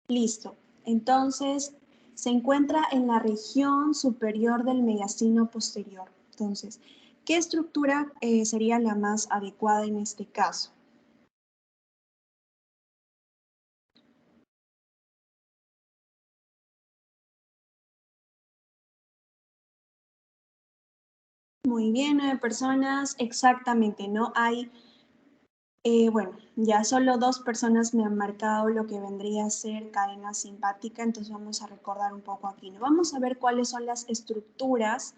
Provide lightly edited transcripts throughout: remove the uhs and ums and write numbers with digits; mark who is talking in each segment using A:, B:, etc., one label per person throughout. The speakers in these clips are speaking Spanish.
A: Listo. Entonces, se encuentra en la región superior del mediastino posterior. Entonces, ¿qué estructura sería la más adecuada en este caso? Muy bien, 9 personas, exactamente, ¿no? Hay, bueno, ya solo 2 personas me han marcado lo que vendría a ser cadena simpática, entonces vamos a recordar un poco aquí, ¿no? Vamos a ver cuáles son las estructuras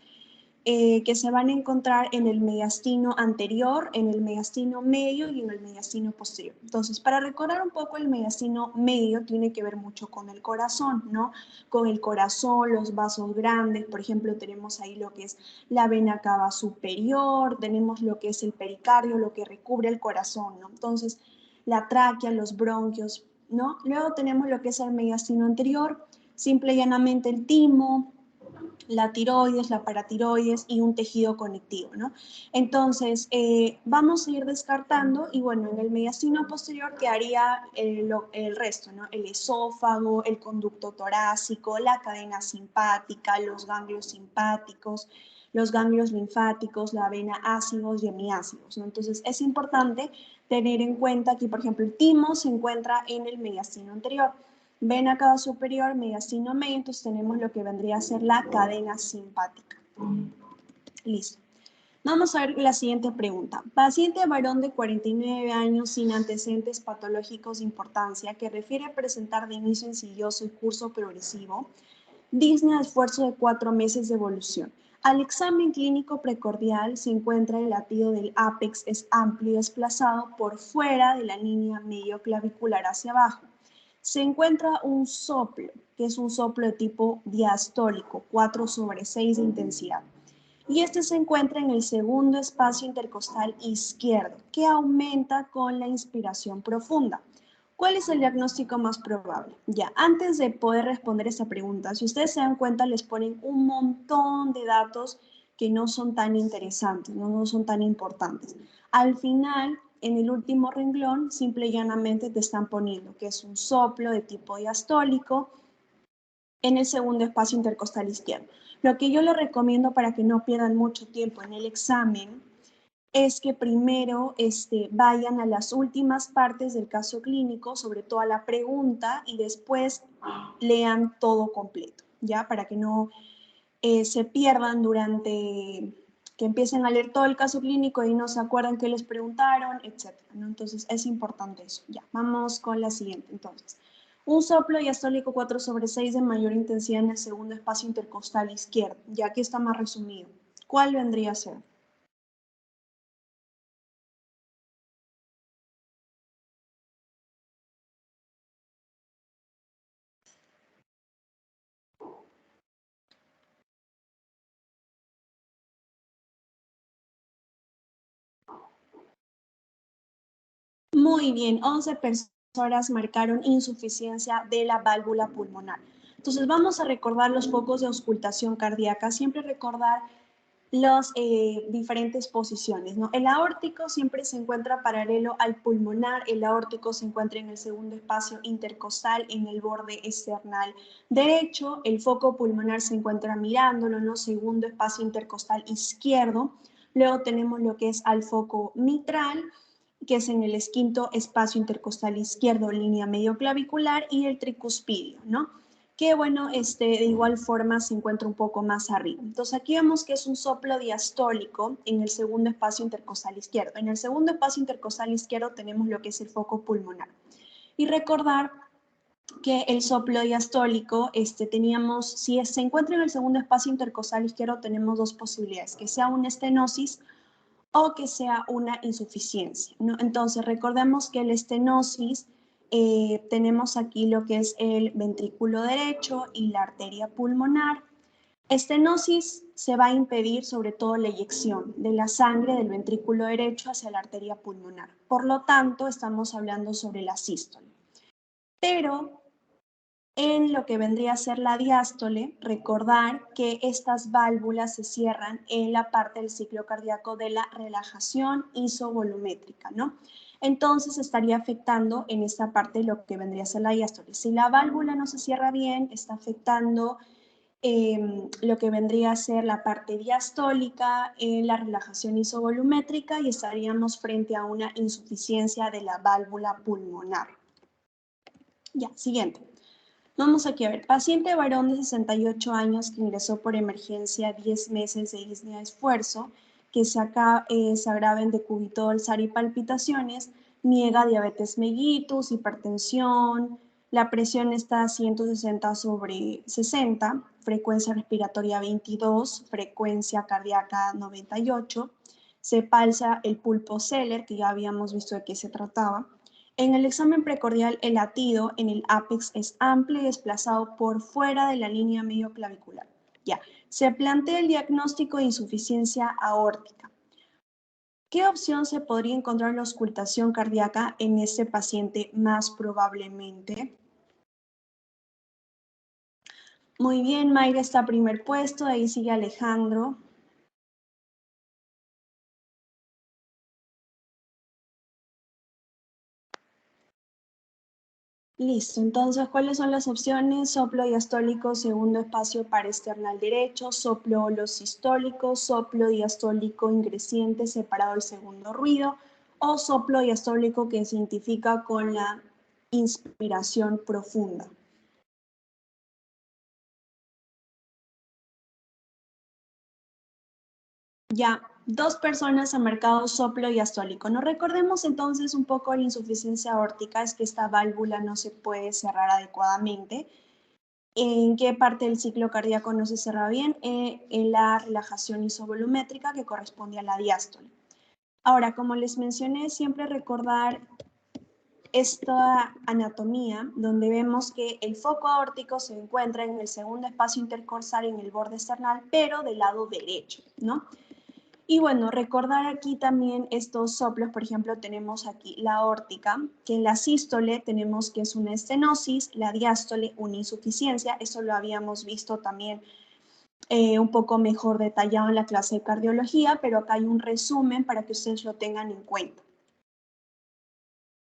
A: que se van a encontrar en el mediastino anterior, en el mediastino medio y en el mediastino posterior. Entonces, para recordar un poco el mediastino medio tiene que ver mucho con el corazón, ¿no? Con el corazón, los vasos grandes, por ejemplo, tenemos ahí lo que es la vena cava superior, tenemos lo que es el pericardio, lo que recubre el corazón, ¿no? Entonces, la tráquea, los bronquios, ¿no? Luego tenemos lo que es el mediastino anterior, simple y llanamente el timo, la tiroides, la paratiroides y un tejido conectivo, ¿no? Entonces, vamos a ir descartando y bueno, en el mediastino posterior quedaría el resto, ¿no? El esófago, el conducto torácico, la cadena simpática, los ganglios simpáticos, los ganglios linfáticos, la vena ácidos y hemiácidos, ¿no? Entonces, es importante tener en cuenta que, por ejemplo, el timo se encuentra en el mediastino anterior. Vena cava superior, mediastino medio, entonces tenemos lo que vendría a ser la cadena simpática. Listo. Vamos a ver la siguiente pregunta. Paciente varón de 49 años sin antecedentes patológicos de importancia que refiere a presentar de inicio insidioso y curso progresivo, disnea de esfuerzo de 4 meses de evolución. Al examen clínico precordial se encuentra el latido del ápex es amplio y desplazado por fuera de la línea medio clavicular hacia abajo. Se encuentra un soplo, que es un soplo de tipo diastólico, 4/6 de intensidad. Y este se encuentra en el segundo espacio intercostal izquierdo, que aumenta con la inspiración profunda. ¿Cuál es el diagnóstico más probable? Ya, antes de poder responder esta pregunta, si ustedes se dan cuenta, les ponen un montón de datos que no son tan interesantes, no son tan importantes. Al final, en el último renglón, simple y llanamente te están poniendo que es un soplo de tipo diastólico en el segundo espacio intercostal izquierdo. Lo que yo les recomiendo para que no pierdan mucho tiempo en el examen es que primero vayan a las últimas partes del caso clínico, sobre todo a la pregunta, y después lean todo completo, ¿ya? Para que no se pierdan durante que empiecen a leer todo el caso clínico y no se acuerdan qué les preguntaron, etcétera, ¿no? Entonces es importante eso. Ya, vamos con la siguiente. Entonces, un soplo diastólico 4/6 de mayor intensidad en el segundo espacio intercostal izquierdo. Ya aquí está más resumido. ¿Cuál vendría a ser? Muy bien, 11 personas marcaron insuficiencia de la válvula pulmonar. Entonces vamos a recordar los focos de auscultación cardíaca, siempre recordar las diferentes posiciones, ¿no? El aórtico siempre se encuentra paralelo al pulmonar, el aórtico se encuentra en el segundo espacio intercostal, en el borde external derecho, el foco pulmonar se encuentra mirándolo, ¿no? Segundo espacio intercostal izquierdo, luego tenemos lo que es al foco mitral, que es en el quinto espacio intercostal izquierdo, línea medio clavicular, y el tricuspidio, ¿no? Que bueno, de igual forma se encuentra un poco más arriba. Entonces aquí vemos que es un soplo diastólico en el segundo espacio intercostal izquierdo. En el segundo espacio intercostal izquierdo tenemos lo que es el foco pulmonar. Y recordar que el soplo diastólico, teníamos, si se encuentra en el segundo espacio intercostal izquierdo, tenemos dos posibilidades, que sea una estenosis o que sea una insuficiencia, ¿no? Entonces, recordemos que el estenosis, tenemos aquí lo que es el ventrículo derecho y la arteria pulmonar. Estenosis se va a impedir sobre todo la eyección de la sangre del ventrículo derecho hacia la arteria pulmonar. Por lo tanto, estamos hablando sobre la sístole. Pero en lo que vendría a ser la diástole, recordar que estas válvulas se cierran en la parte del ciclo cardíaco de la relajación isovolumétrica, ¿no? entonces estaría afectando en esta parte lo que vendría a ser la diástole. Si la válvula no se cierra bien, está afectando lo que vendría a ser la parte diastólica, la relajación isovolumétrica y estaríamos frente a una insuficiencia de la válvula pulmonar. Ya, siguiente. Vamos aquí a ver, paciente varón de 68 años que ingresó por emergencia 10 meses de disnea de esfuerzo, que se agrava en decúbito dorsal y palpitaciones, niega diabetes mellitus, hipertensión, la presión está a 160/60, frecuencia respiratoria 22, frecuencia cardíaca 98, se palsa el pulpo Zeller, que ya habíamos visto de qué se trataba. En el examen precordial, el latido en el ápex es amplio y desplazado por fuera de la línea medio clavicular. Ya, se plantea el diagnóstico de insuficiencia aórtica. ¿Qué opción se podría encontrar en la auscultación cardíaca en este paciente más probablemente? Muy bien, Mayra está a primer puesto, ahí sigue Alejandro. Listo, entonces, ¿cuáles son las opciones? Soplo diastólico, segundo espacio paraesternal derecho, soplo sistólico, soplo diastólico ingresiente separado del segundo ruido, o soplo diastólico que se identifica con la inspiración profunda. Ya, 2 personas han marcado soplo diastólico. Nos recordemos entonces un poco la insuficiencia aórtica, es que esta válvula no se puede cerrar adecuadamente. ¿En qué parte del ciclo cardíaco no se cerra bien? En la relajación isovolumétrica que corresponde a la diástole. Ahora, como les mencioné, siempre recordar esta anatomía donde vemos que el foco aórtico se encuentra en el segundo espacio intercorsal en el borde esternal, pero del lado derecho, ¿no? Y bueno, recordar aquí también estos soplos, por ejemplo, tenemos aquí la aórtica, que en la sístole tenemos que es una estenosis, la diástole una insuficiencia, eso lo habíamos visto también un poco mejor detallado en la clase de cardiología, pero acá hay un resumen para que ustedes lo tengan en cuenta.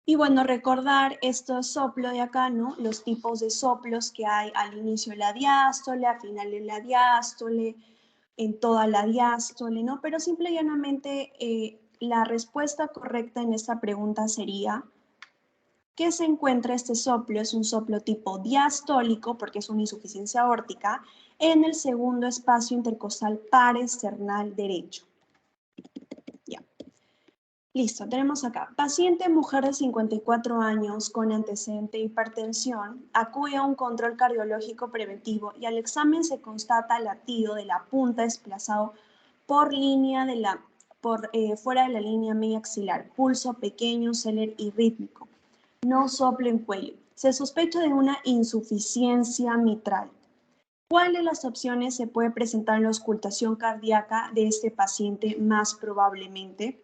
A: Y bueno, recordar estos soplos de acá, ¿no? Los tipos de soplos que hay al inicio de la diástole, al final de la diástole, en toda la diástole, ¿no? Pero simple y llanamente la respuesta correcta en esta pregunta sería que se encuentra este soplo, es un soplo tipo diastólico porque es una insuficiencia aórtica, en el segundo espacio intercostal paraesternal derecho. Ya. Listo, tenemos acá. Paciente mujer de 54 años con antecedente de hipertensión acude a un control cardiológico preventivo y al examen se constata latido de la punta desplazado por fuera de la línea media axilar, pulso pequeño, célebre y rítmico. No soplo en cuello. Se sospecha de una insuficiencia mitral. ¿Cuál de las opciones se puede presentar en la auscultación cardíaca de este paciente más probablemente?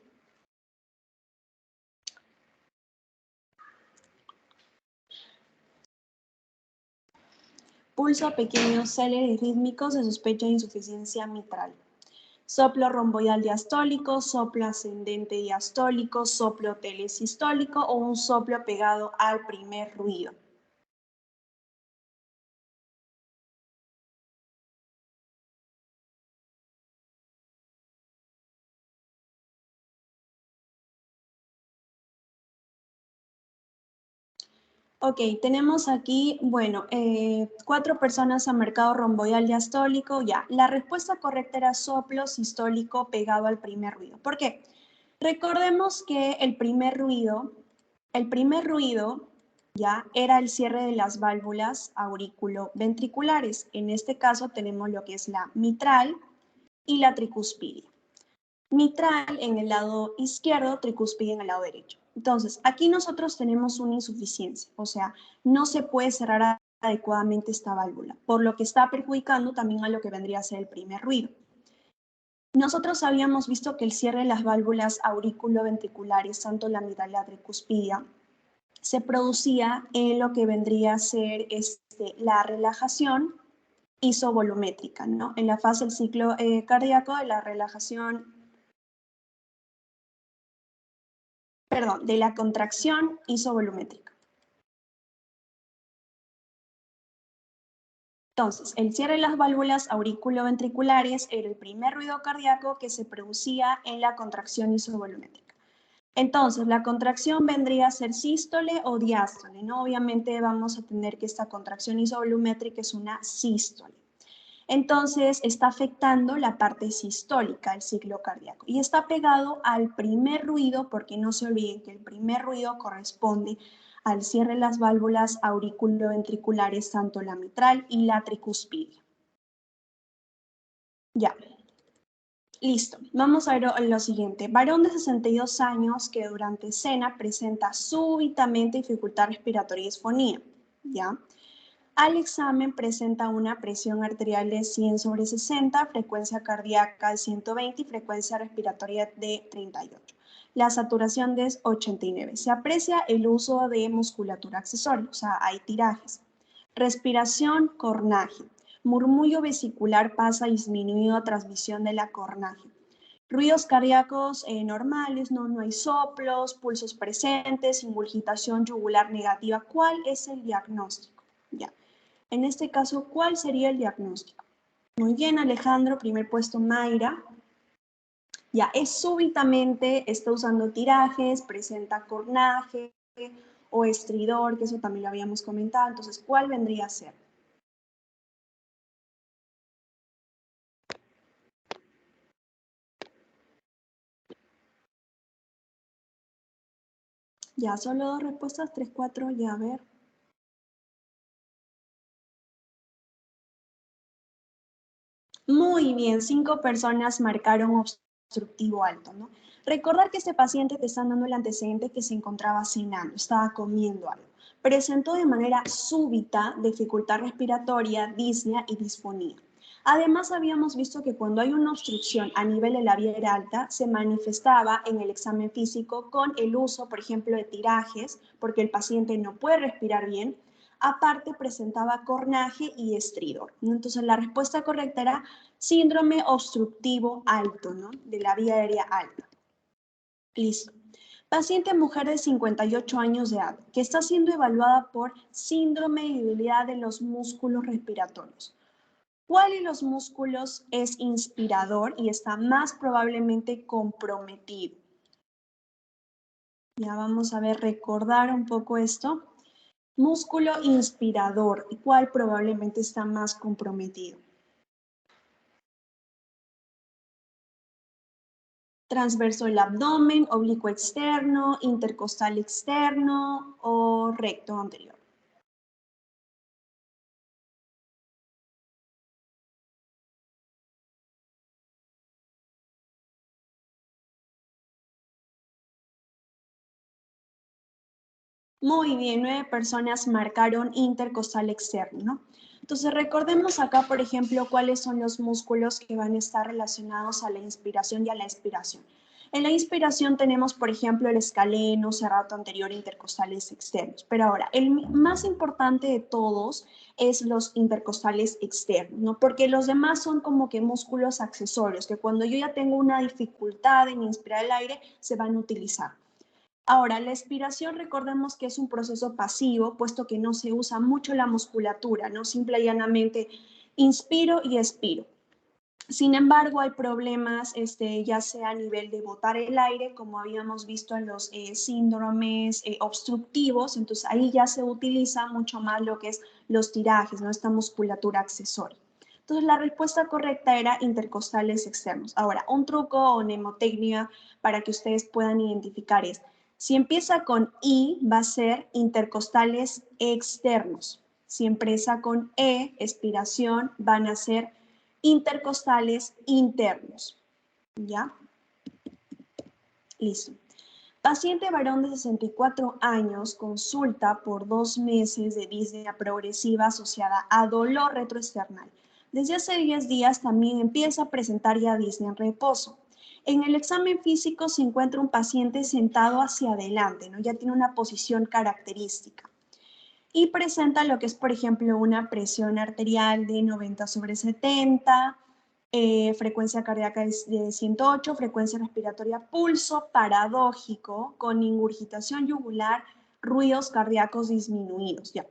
A: Pulso pequeño, célebre y rítmico, se sospecha de insuficiencia mitral. Soplo romboidal diastólico, soplo ascendente diastólico, soplo telesistólico o un soplo pegado al primer ruido. Ok, tenemos aquí, bueno, 4 personas han marcado romboidal diastólico, ya. La respuesta correcta era soplo sistólico pegado al primer ruido. ¿Por qué? Recordemos que el primer ruido, ya, era el cierre de las válvulas auriculoventriculares. En este caso tenemos lo que es la mitral y la tricuspidia. Mitral en el lado izquierdo, tricuspidia en el lado derecho. Entonces, aquí nosotros tenemos una insuficiencia, o sea, no se puede cerrar adecuadamente esta válvula, por lo que está perjudicando también a lo que vendría a ser el primer ruido. Nosotros habíamos visto que el cierre de las válvulas auriculoventriculares, tanto la mitral y la tricuspidia, se producía en lo que vendría a ser la relajación isovolumétrica, ¿no? En la fase del ciclo cardíaco de la relajación de la contracción isovolumétrica. Entonces, el cierre de las válvulas auriculoventriculares era el primer ruido cardíaco que se producía en la contracción isovolumétrica. Entonces, la contracción vendría a ser sístole o diástole, ¿no? Obviamente vamos a tener que esta contracción isovolumétrica es una sístole. Entonces, está afectando la parte sistólica, el ciclo cardíaco, y está pegado al primer ruido, porque no se olviden que el primer ruido corresponde al cierre de las válvulas auriculoventriculares, tanto la mitral y la tricuspidia. Ya. Listo, vamos a ver lo siguiente. Varón de 62 años que durante cena presenta súbitamente dificultad respiratoria y disfonía, ¿ya? Al examen presenta una presión arterial de 100/60, frecuencia cardíaca de 120 y frecuencia respiratoria de 38. La saturación es 89. Se aprecia el uso de musculatura accesoria, o sea, hay tirajes. Respiración, cornaje. Murmullo vesicular pasa disminuido a transmisión de la cornaje. Ruidos cardíacos normales, no hay soplos, pulsos presentes, ingurgitación yugular negativa. ¿Cuál es el diagnóstico? Ya. En este caso, ¿cuál sería el diagnóstico? Muy bien, Alejandro, primer puesto Mayra. Ya, es súbitamente, está usando tirajes, presenta cornaje o estridor, que eso también lo habíamos comentado. Entonces, ¿cuál vendría a ser? Ya, solo dos respuestas, 3, 4, ya a ver. Muy bien, 5 personas marcaron obstructivo alto, ¿no? Recordar que este paciente te están dando el antecedente que se encontraba cenando, estaba comiendo algo. Presentó de manera súbita dificultad respiratoria, disnea y disfonía. Además, habíamos visto que cuando hay una obstrucción a nivel de la vía aérea alta, se manifestaba en el examen físico con el uso, por ejemplo, de tirajes, porque el paciente no puede respirar bien. Aparte, presentaba cornaje y estridor. Entonces, la respuesta correcta era síndrome obstructivo alto, ¿no? De la vía aérea alta. Listo. Paciente mujer de 58 años de edad que está siendo evaluada por síndrome de debilidad de los músculos respiratorios. ¿Cuál de los músculos es inspirador y está más probablemente comprometido? Ya vamos a ver, recordar un poco esto. Músculo inspirador, ¿cuál probablemente está más comprometido? Transverso del abdomen, oblicuo externo, intercostal externo o recto anterior. Muy bien, 9 personas marcaron intercostal externo, ¿no? Entonces recordemos acá, por ejemplo, cuáles son los músculos que van a estar relacionados a la inspiración y a la expiración. En la inspiración tenemos, por ejemplo, el escaleno, serrato anterior, intercostales externos. Pero ahora, el más importante de todos es los intercostales externos, ¿no? Porque los demás son como que músculos accesorios, que cuando yo ya tengo una dificultad en inspirar el aire, se van a utilizar. Ahora, la expiración, recordemos que es un proceso pasivo, puesto que no se usa mucho la musculatura, ¿no? Simple y llanamente inspiro y expiro. Sin embargo, hay problemas, ya sea a nivel de botar el aire, como habíamos visto en los síndromes obstructivos, entonces ahí ya se utiliza mucho más lo que es los tirajes, ¿no? Esta musculatura accesoria. Entonces, la respuesta correcta era intercostales externos. Ahora, un truco o mnemotecnia para que ustedes puedan identificar es, si empieza con I, va a ser intercostales externos. Si empieza con E, expiración, van a ser intercostales internos. ¿Ya? Listo. Paciente varón de 64 años consulta por 2 meses de disnea progresiva asociada a dolor retroesternal. Desde hace 10 días también empieza a presentar ya disnea en reposo. En el examen físico se encuentra un paciente sentado hacia adelante, ¿no? Ya tiene una posición característica. Y presenta lo que es, por ejemplo, una presión arterial de 90/70, frecuencia cardíaca es de 108, frecuencia respiratoria, pulso paradójico con ingurgitación yugular, ruidos cardíacos disminuidos, ya.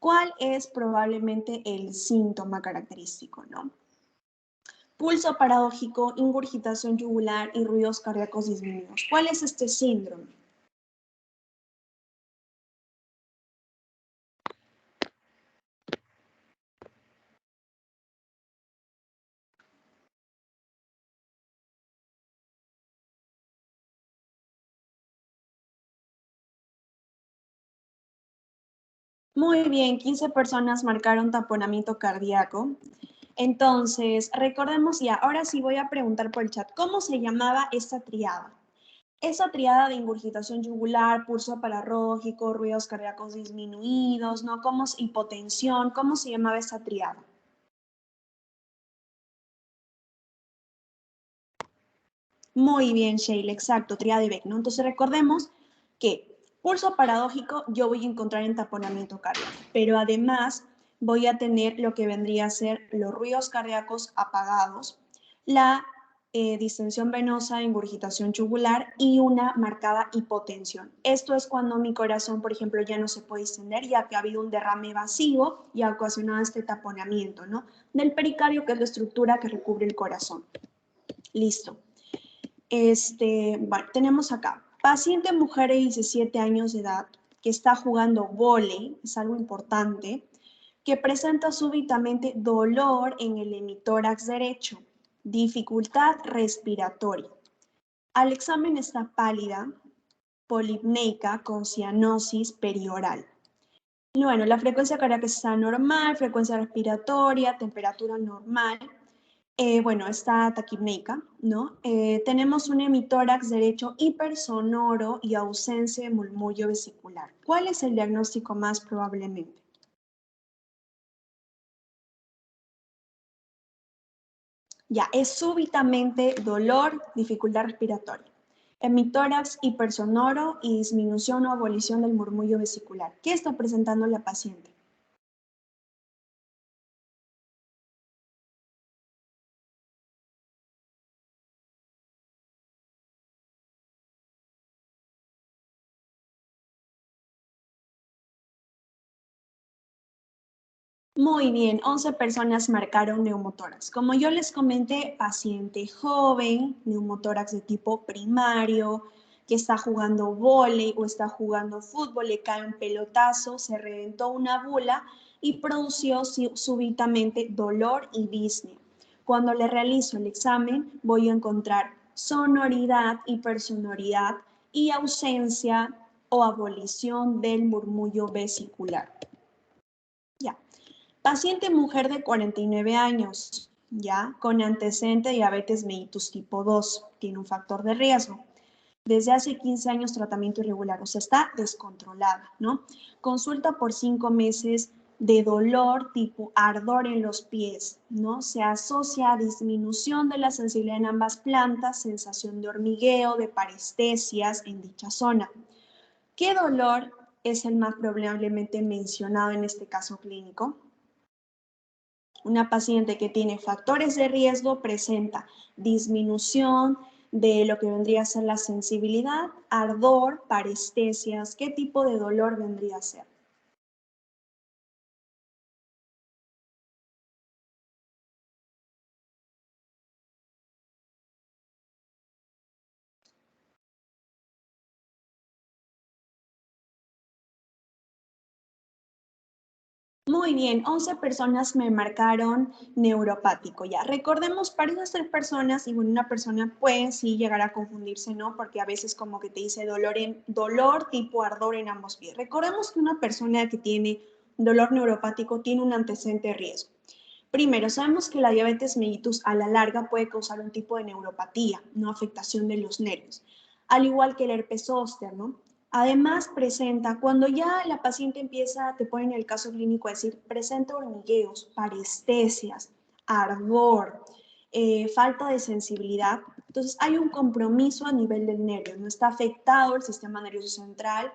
A: ¿Cuál es probablemente el síntoma característico, no? Pulso paradójico, ingurgitación yugular y ruidos cardíacos disminuidos. ¿Cuál es este síndrome? Muy bien, 15 personas marcaron taponamiento cardíaco. Entonces, recordemos ya, ahora sí voy a preguntar por el chat, ¿cómo se llamaba esta triada? Esa triada de ingurgitación yugular, pulso paradójico, ruidos cardíacos disminuidos, ¿no? Hipotensión, ¿cómo se llamaba esa triada? Muy bien, Sheila, exacto, triada de Beck, ¿no? Entonces recordemos que pulso paradójico yo voy a encontrar en taponamiento cardíaco, pero además voy a tener lo que vendría a ser los ruidos cardíacos apagados, la distensión venosa, ingurgitación yugular y una marcada hipotensión. Esto es cuando mi corazón, por ejemplo, ya no se puede distender, ya que ha habido un derrame vacío y ha ocasionado este taponamiento, ¿no? Del pericardio, que es la estructura que recubre el corazón. Listo. Bueno, tenemos acá, paciente mujer de 17 años de edad que está jugando vóley, es algo importante, que presenta súbitamente dolor en el hemitórax derecho, dificultad respiratoria. Al examen está pálida, polipneica con cianosis perioral. Y bueno, la frecuencia cardíaca está normal, frecuencia respiratoria, temperatura normal. Bueno, está taquipneica, ¿no? Tenemos un hemitórax derecho hipersonoro y ausencia de murmullo vesicular. ¿Cuál es el diagnóstico más probablemente? Ya, es súbitamente dolor, dificultad respiratoria. Hemitórax hipersonoro y disminución o abolición del murmullo vesicular. ¿Qué está presentando la paciente? Muy bien, 11 personas marcaron neumotórax. Como yo les comenté, paciente joven, neumotórax de tipo primario, que está jugando vóley o está jugando fútbol, le cae un pelotazo, se reventó una bula y produció súbitamente dolor y disnea. Cuando le realizo el examen, voy a encontrar sonoridad, hipersonoridad y ausencia o abolición del murmullo vesicular. Ya. Paciente mujer de 49 años, ya, con antecedente de diabetes mellitus tipo 2, tiene un factor de riesgo. Desde hace 15 años tratamiento irregular, o sea, está descontrolada, ¿no? Consulta por 5 meses de dolor tipo ardor en los pies, ¿no? Se asocia a disminución de la sensibilidad en ambas plantas, sensación de hormigueo, de parestesias en dicha zona. ¿Qué dolor es el más probablemente mencionado en este caso clínico? Una paciente que tiene factores de riesgo presenta disminución de lo que vendría a ser la sensibilidad, ardor, parestesias. ¿Qué tipo de dolor vendría a ser? Muy bien, 11 personas me marcaron neuropático. Ya, recordemos para esas 3 personas, y bueno, una persona puede sí llegar a confundirse, ¿no? Porque a veces como que te dice dolor tipo ardor en ambos pies. Recordemos que una persona que tiene dolor neuropático tiene un antecedente de riesgo. Primero, sabemos que la diabetes mellitus a la larga puede causar un tipo de neuropatía, no afectación de los nervios, al igual que el herpes zóster, ¿no? Además, presenta, cuando ya la paciente empieza, te ponen el caso clínico a decir, presenta hormigueos, parestesias, ardor, falta de sensibilidad. Entonces, hay un compromiso a nivel del nervio, no está afectado el sistema nervioso central,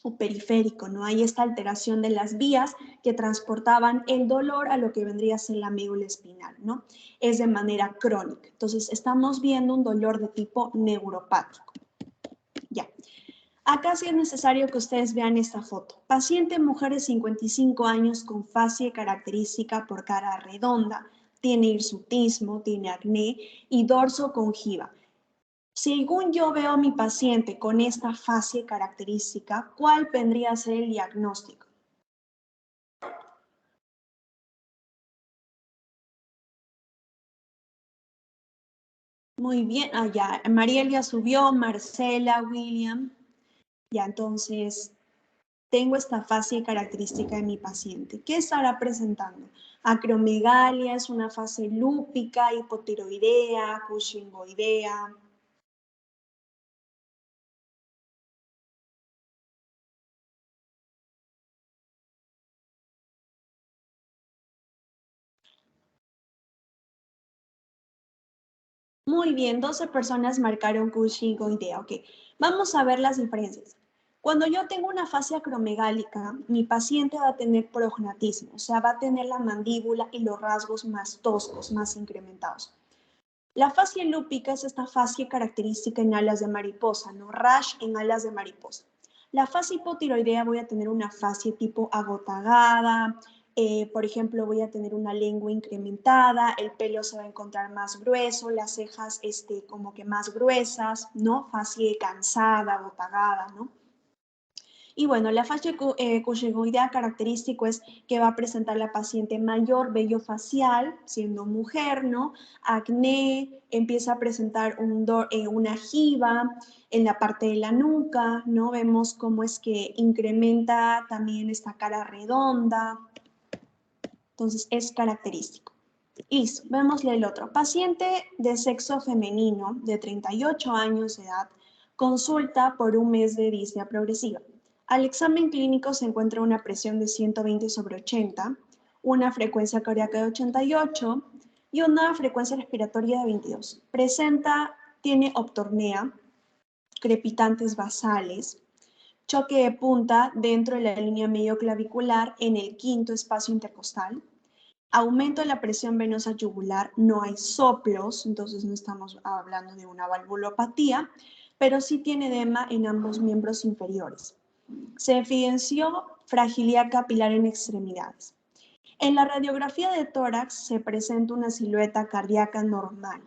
A: o periférico, ¿no? Hay esta alteración de las vías que transportaban el dolor a lo que vendría a ser la médula espinal, ¿no? Es de manera crónica. Entonces, estamos viendo un dolor de tipo neuropático. Ya. Acá sí es necesario que ustedes vean esta foto. Paciente mujer de 55 años con fascia característica por cara redonda, tiene hirsutismo, tiene acné y dorso conjiva. Según yo veo a mi paciente con esta fascia característica, ¿cuál vendría a ser el diagnóstico? Muy bien, ya, Mariel ya subió, Marcela, William. Ya, entonces, tengo esta fase característica de mi paciente. ¿Qué estará presentando? Acromegalia, es una fase lúpica, hipotiroidea, cushingoidea. Muy bien, 12 personas marcaron cushingoidea. Ok, vamos a ver las diferencias. Cuando yo tengo una fase acromegálica, mi paciente va a tener prognatismo, o sea, va a tener la mandíbula y los rasgos más toscos, más incrementados. La fascia lúpica es esta fascia característica en alas de mariposa, ¿no? Rash en alas de mariposa. La fascia hipotiroidea voy a tener una fascia tipo agotagada, por ejemplo, voy a tener una lengua incrementada, el pelo se va a encontrar más grueso, las cejas como que más gruesas, ¿no? Fascia cansada, agotagada, ¿no? Y bueno, la fascia cushingoidea característico es que va a presentar la paciente mayor vello facial, siendo mujer, ¿no? Acné, empieza a presentar una jiba en la parte de la nuca, ¿no? Vemos cómo es que incrementa también esta cara redonda. Entonces, es característico. Listo, vémosle el otro. Paciente de sexo femenino de 38 años de edad, consulta por un mes de disnea progresiva. Al examen clínico se encuentra una presión de 120/80, una frecuencia cardíaca de 88 y una frecuencia respiratoria de 22. Tiene optornea, crepitantes basales, choque de punta dentro de la línea medio clavicular en el quinto espacio intercostal, aumento de la presión venosa yugular, no hay soplos, entonces no estamos hablando de una valvulopatía, pero sí tiene edema en ambos miembros inferiores. Se evidenció fragilidad capilar en extremidades. En la radiografía de tórax se presenta una silueta cardíaca normal,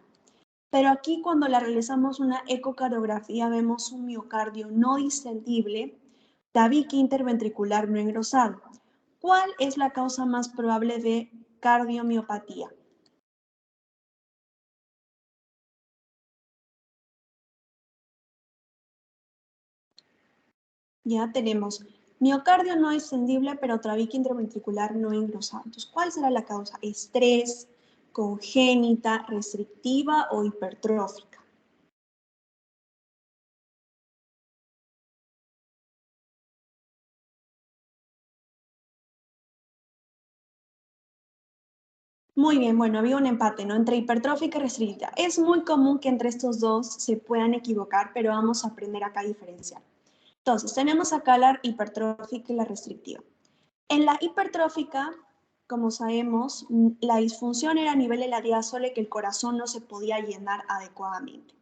A: pero aquí cuando la realizamos una ecocardiografía vemos un miocardio no distendible, tabique interventricular no engrosado. ¿Cuál es la causa más probable de cardiomiopatía? Ya tenemos miocardio no distendible, pero tabique interventricular no engrosado. Entonces, ¿cuál será la causa? ¿Estrés, congénita, restrictiva o hipertrófica? Muy bien, bueno, había un empate, ¿no? Entre hipertrófica y restrictiva. Es muy común que entre estos dos se puedan equivocar, pero vamos a aprender acá a diferenciar. Entonces, tenemos acá la hipertrófica y la restrictiva. En la hipertrófica, como sabemos, la disfunción era a nivel de la diástole que el corazón no se podía llenar adecuadamente.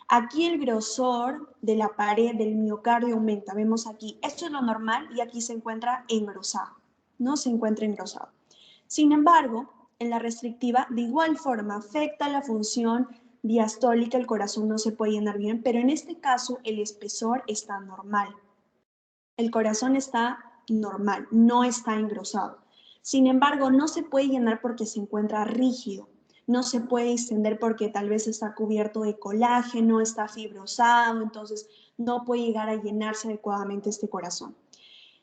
A: Aquí el grosor de la pared del miocardio aumenta. Vemos aquí, esto es lo normal y aquí se encuentra engrosado, no se encuentra engrosado. Sin embargo, en la restrictiva, de igual forma, afecta la función diastólica, el corazón no se puede llenar bien, pero en este caso el espesor está normal. El corazón está normal, no está engrosado. Sin embargo, no se puede llenar porque se encuentra rígido. No se puede extender porque tal vez está cubierto de colágeno, está fibrosado, entonces no puede llegar a llenarse adecuadamente este corazón.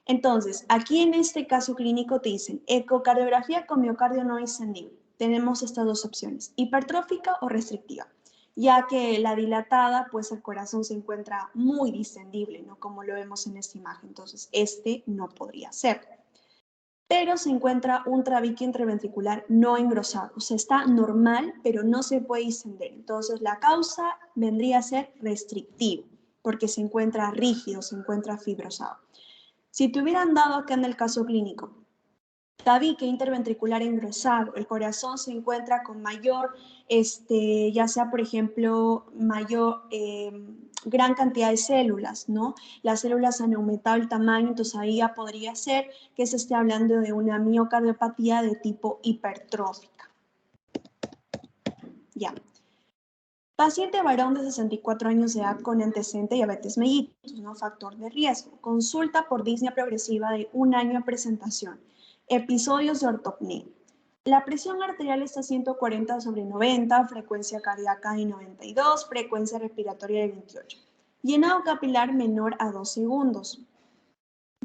A: Entonces, aquí en este caso clínico te dicen ecocardiografía con miocardio no distendible. Tenemos estas dos opciones, hipertrófica o restrictiva, ya que la dilatada, pues el corazón se encuentra muy distendible, ¿no? Como lo vemos en esta imagen. Entonces, este no podría ser. Pero se encuentra un tabique interventricular no engrosado, o sea, está normal, pero no se puede distender. Entonces, la causa vendría a ser restrictiva. porque se encuentra rígido, se encuentra fibrosado. Si te hubieran dado acá en el caso clínico tabique interventricular engrosado, el corazón se encuentra con mayor, ya sea por ejemplo, mayor, gran cantidad de células, ¿no? Las células han aumentado el tamaño, entonces ahí ya podría ser que se esté hablando de una miocardiopatía de tipo hipertrófica. Ya. Paciente varón de 64 años de edad con antecedente de diabetes mellitus, ¿no? Factor de riesgo. Consulta por disnea progresiva de 1 año de presentación. Episodios de ortopnea. La presión arterial está 140/90, frecuencia cardíaca de 92, frecuencia respiratoria de 28. Llenado capilar menor a 2 segundos.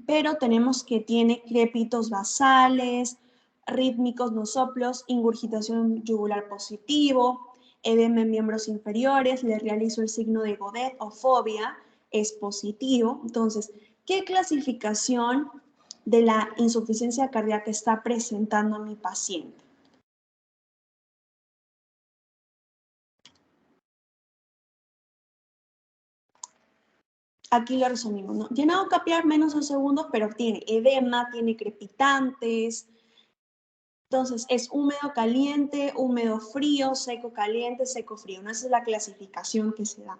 A: Pero tenemos que tiene crépitos basales, rítmicos no soplos, ingurgitación yugular positivo, edema en miembros inferiores, le realizo el signo de Godet o fobia, es positivo. Entonces, ¿qué clasificación de la insuficiencia cardíaca está presentando mi paciente? Aquí lo resumimos, ¿no? Llenado capilar menos de 2 segundos, pero tiene edema, tiene crepitantes. Entonces, es húmedo caliente, húmedo frío, seco caliente, seco frío. ¿No? Esa es la clasificación que se da.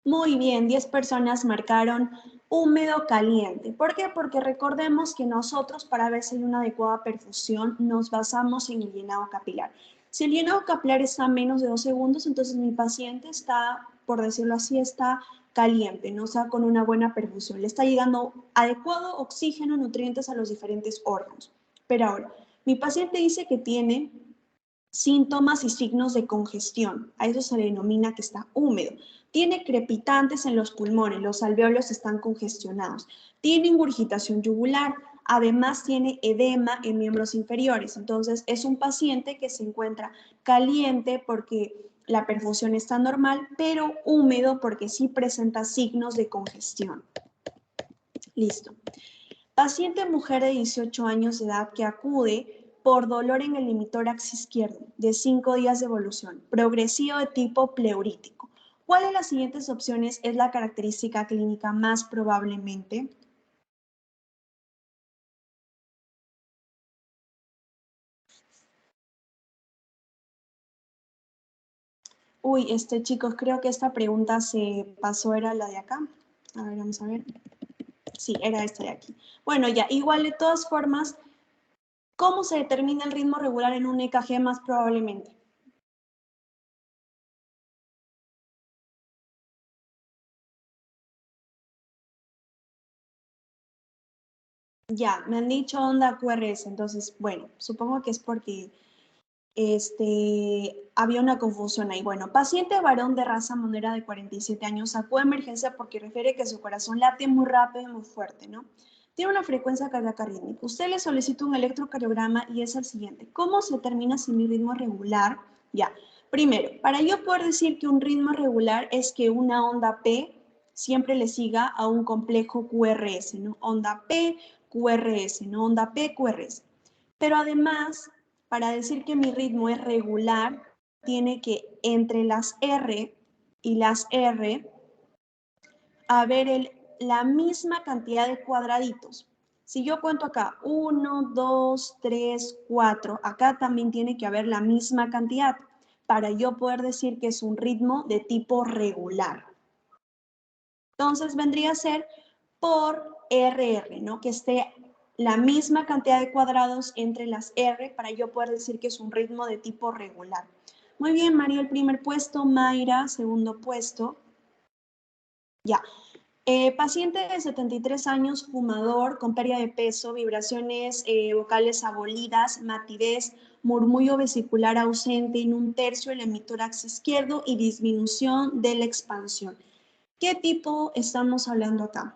A: Muy bien, 10 personas marcaron húmedo caliente. ¿Por qué? Porque recordemos que nosotros para ver si hay una adecuada perfusión nos basamos en el llenado capilar. Si el llenado capilar está a menos de 2 segundos, entonces mi paciente está, por decirlo así, está caliente, no está con una buena perfusión. Le está llegando adecuado oxígeno, nutrientes a los diferentes órganos. Pero ahora, mi paciente dice que tiene síntomas y signos de congestión. A eso se le denomina que está húmedo. Tiene crepitantes en los pulmones, los alvéolos están congestionados. Tiene ingurgitación yugular, además tiene edema en miembros inferiores. Entonces es un paciente que se encuentra caliente porque la perfusión está normal, pero húmedo porque sí presenta signos de congestión. Listo. Paciente mujer de 18 años de edad que acude por dolor en el limitórax izquierdo de 5 días de evolución, progresivo de tipo pleurítico. ¿Cuál de las siguientes opciones es la característica clínica más probablemente? Uy, chicos, creo que esta pregunta se pasó, era la de acá. A ver, vamos a ver. Sí, era esta de aquí. Bueno, ya, igual de todas formas, ¿cómo se determina el ritmo regular en un EKG más probablemente? Ya, me han dicho onda QRS, entonces, bueno, supongo que es porque había una confusión ahí. Bueno, paciente varón de raza monera de 47 años sacó emergencia porque refiere que su corazón late muy rápido y muy fuerte, ¿no? Tiene una frecuencia cardíaca rítmica. Usted le solicita un electrocardiograma y es el siguiente. ¿Cómo se determina si mi ritmo es regular? Ya, primero, para yo poder decir que un ritmo regular es que una onda P siempre le siga a un complejo QRS, ¿no? Onda P, QRS, ¿no? Onda P, QRS. Pero además, para decir que mi ritmo es regular, tiene que entre las R y las R haber la misma cantidad de cuadraditos. Si yo cuento acá 1, 2, 3, 4, acá también tiene que haber la misma cantidad para yo poder decir que es un ritmo de tipo regular. Entonces vendría a ser por RR, ¿no? Que esté la misma cantidad de cuadrados entre las R para yo poder decir que es un ritmo de tipo regular. Muy bien, María, el primer puesto, Mayra, segundo puesto. Ya. Paciente de 73 años, fumador, con pérdida de peso, vibraciones vocales abolidas, matidez, murmullo vesicular ausente en 1/3 del hemitórax izquierdo y disminución de la expansión. ¿Qué tipo estamos hablando acá?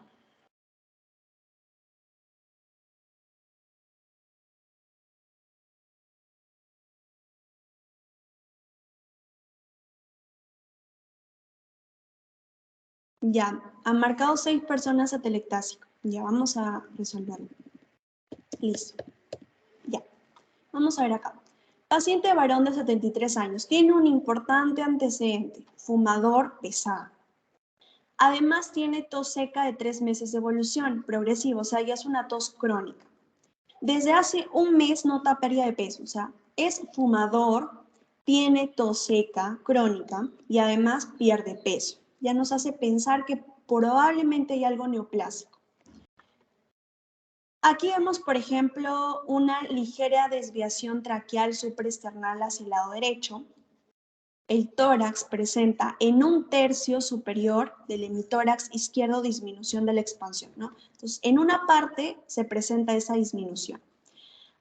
A: Ya, han marcado 6 personas atelectásico. Ya vamos a resolverlo. Listo. Ya. Vamos a ver acá. Paciente varón de 73 años. Tiene un importante antecedente. Fumador pesado. Además tiene tos seca de 3 meses de evolución progresiva, o sea, ya es una tos crónica. Desde hace un mes nota pérdida de peso, o sea, es fumador, tiene tos seca crónica y además pierde peso. Ya nos hace pensar que probablemente hay algo neoplásico. Aquí vemos, por ejemplo, una ligera desviación traqueal supraesternal hacia el lado derecho. El tórax presenta en un tercio superior del hemitórax izquierdo disminución de la expansión, ¿no? Entonces, en una parte se presenta esa disminución.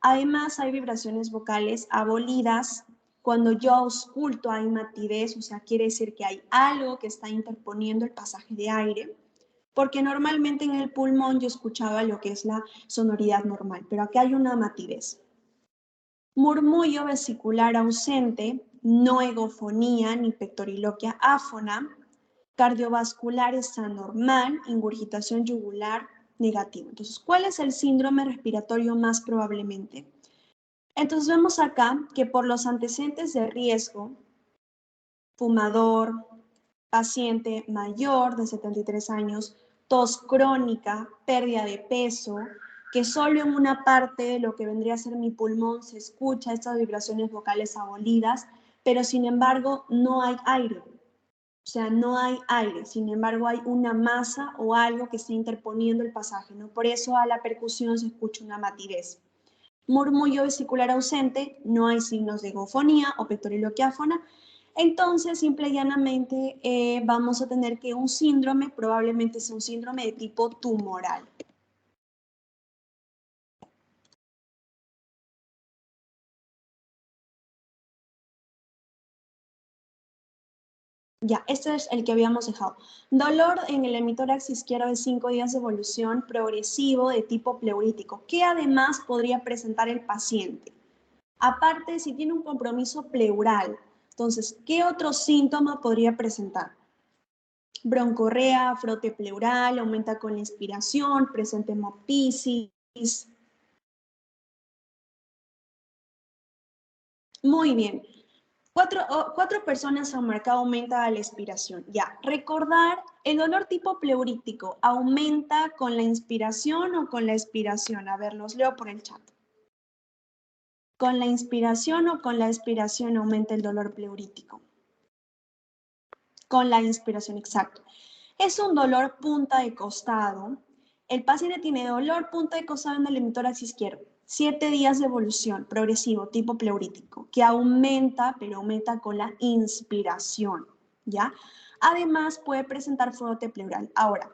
A: Además, hay vibraciones vocales abolidas. Cuando yo ausculto hay matidez, o sea, quiere decir que hay algo que está interponiendo el pasaje de aire, porque normalmente en el pulmón yo escuchaba lo que es la sonoridad normal, pero aquí hay una matidez. Murmullo vesicular ausente, no egofonía ni pectoriloquia áfona, cardiovascular está normal, ingurgitación yugular negativo. Entonces, ¿cuál es el síndrome respiratorio más probablemente? Entonces vemos acá que por los antecedentes de riesgo, fumador, paciente mayor de 73 años, tos crónica, pérdida de peso, que solo en una parte de lo que vendría a ser mi pulmón se escucha estas vibraciones vocales abolidas, pero sin embargo no hay aire. O sea, no hay aire, sin embargo hay una masa o algo que está interponiendo el pasaje, ¿no? Por eso a la percusión se escucha una matidez. Murmullo vesicular ausente, no hay signos de egofonía o pectoriloquia áfona. Entonces, simple y llanamente, vamos a tener que un síndrome probablemente sea un síndrome de tipo tumoral. Ya, este es el que habíamos dejado. Dolor en el hemitórax izquierdo de 5 días de evolución progresivo de tipo pleurítico. ¿Qué además podría presentar el paciente? Aparte, si tiene un compromiso pleural, entonces, ¿qué otro síntoma podría presentar? Broncorrea, frote pleural, aumenta con la inspiración, presente hemoptisis. Muy bien. Cuatro personas han marcado aumenta a la inspiración. Ya, recordar, el dolor tipo pleurítico, ¿aumenta con la inspiración o con la expiración? A ver, los leo por el chat. ¿Con la inspiración o con la expiración aumenta el dolor pleurítico? Con la inspiración, exacto. Es un dolor punta de costado. El paciente tiene dolor punta de costado en el hemitórax izquierdo. 7 días de evolución progresivo tipo pleurítico que aumenta, pero aumenta con la inspiración, ¿ya? Además puede presentar frote pleural. Ahora,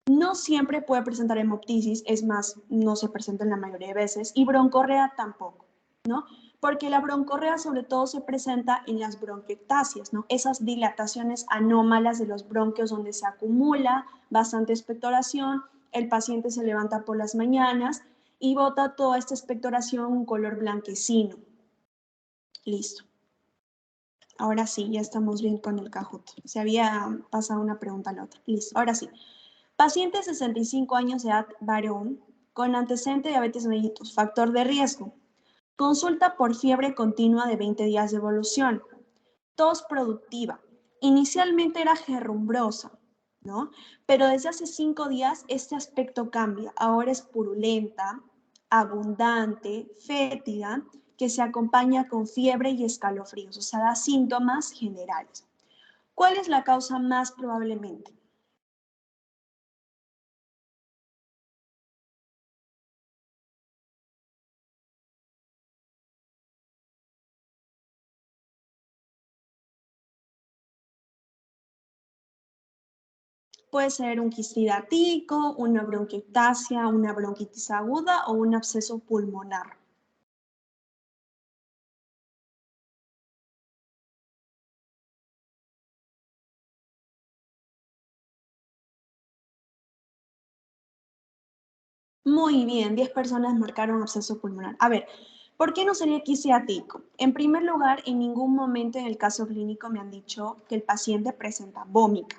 A: no siempre puede presentar hemoptisis, es más, no se presenta en la mayoría de veces, y broncorrea tampoco, ¿no? Porque la broncorrea sobre todo se presenta en las bronquiectasias, ¿no? Esas dilataciones anómalas de los bronquios donde se acumula bastante expectoración, el paciente se levanta por las mañanas y bota toda esta expectoración un color blanquecino. Listo. Ahora sí, ya estamos bien con el Kahoot. Se había pasado una pregunta a la otra. Listo, ahora sí. Paciente de 65 años de edad, varón, con antecedente de diabetes mellitus, factor de riesgo. Consulta por fiebre continua de 20 días de evolución. Tos productiva. Inicialmente era gerrumbrosa, ¿no? Pero desde hace 5 días este aspecto cambia. Ahora es purulenta, abundante, fétida, que se acompaña con fiebre y escalofríos, o sea, da síntomas generales. ¿Cuál es la causa más probablemente? Puede ser un quistidático, una bronquiectasia, una bronquitis aguda o un absceso pulmonar. Muy bien, 10 personas marcaron absceso pulmonar. A ver, ¿por qué no sería quisiático? En primer lugar, en ningún momento en el caso clínico me han dicho que el paciente presenta vómito.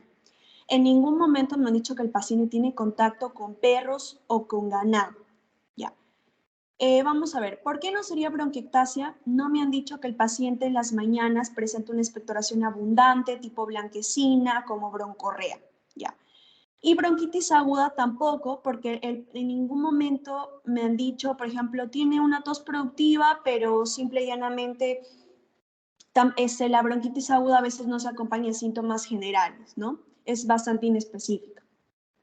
A: En ningún momento me han dicho que el paciente tiene contacto con perros o con ganado. Ya. Vamos a ver, ¿por qué no sería bronquiectasia? No me han dicho que el paciente en las mañanas presenta una expectoración abundante, tipo blanquecina, como broncorrea, ¿ya? Y bronquitis aguda tampoco, porque en ningún momento me han dicho, por ejemplo, tiene una tos productiva, pero simple y llanamente la bronquitis aguda a veces no se acompaña de síntomas generales, ¿no? Es bastante inespecífica.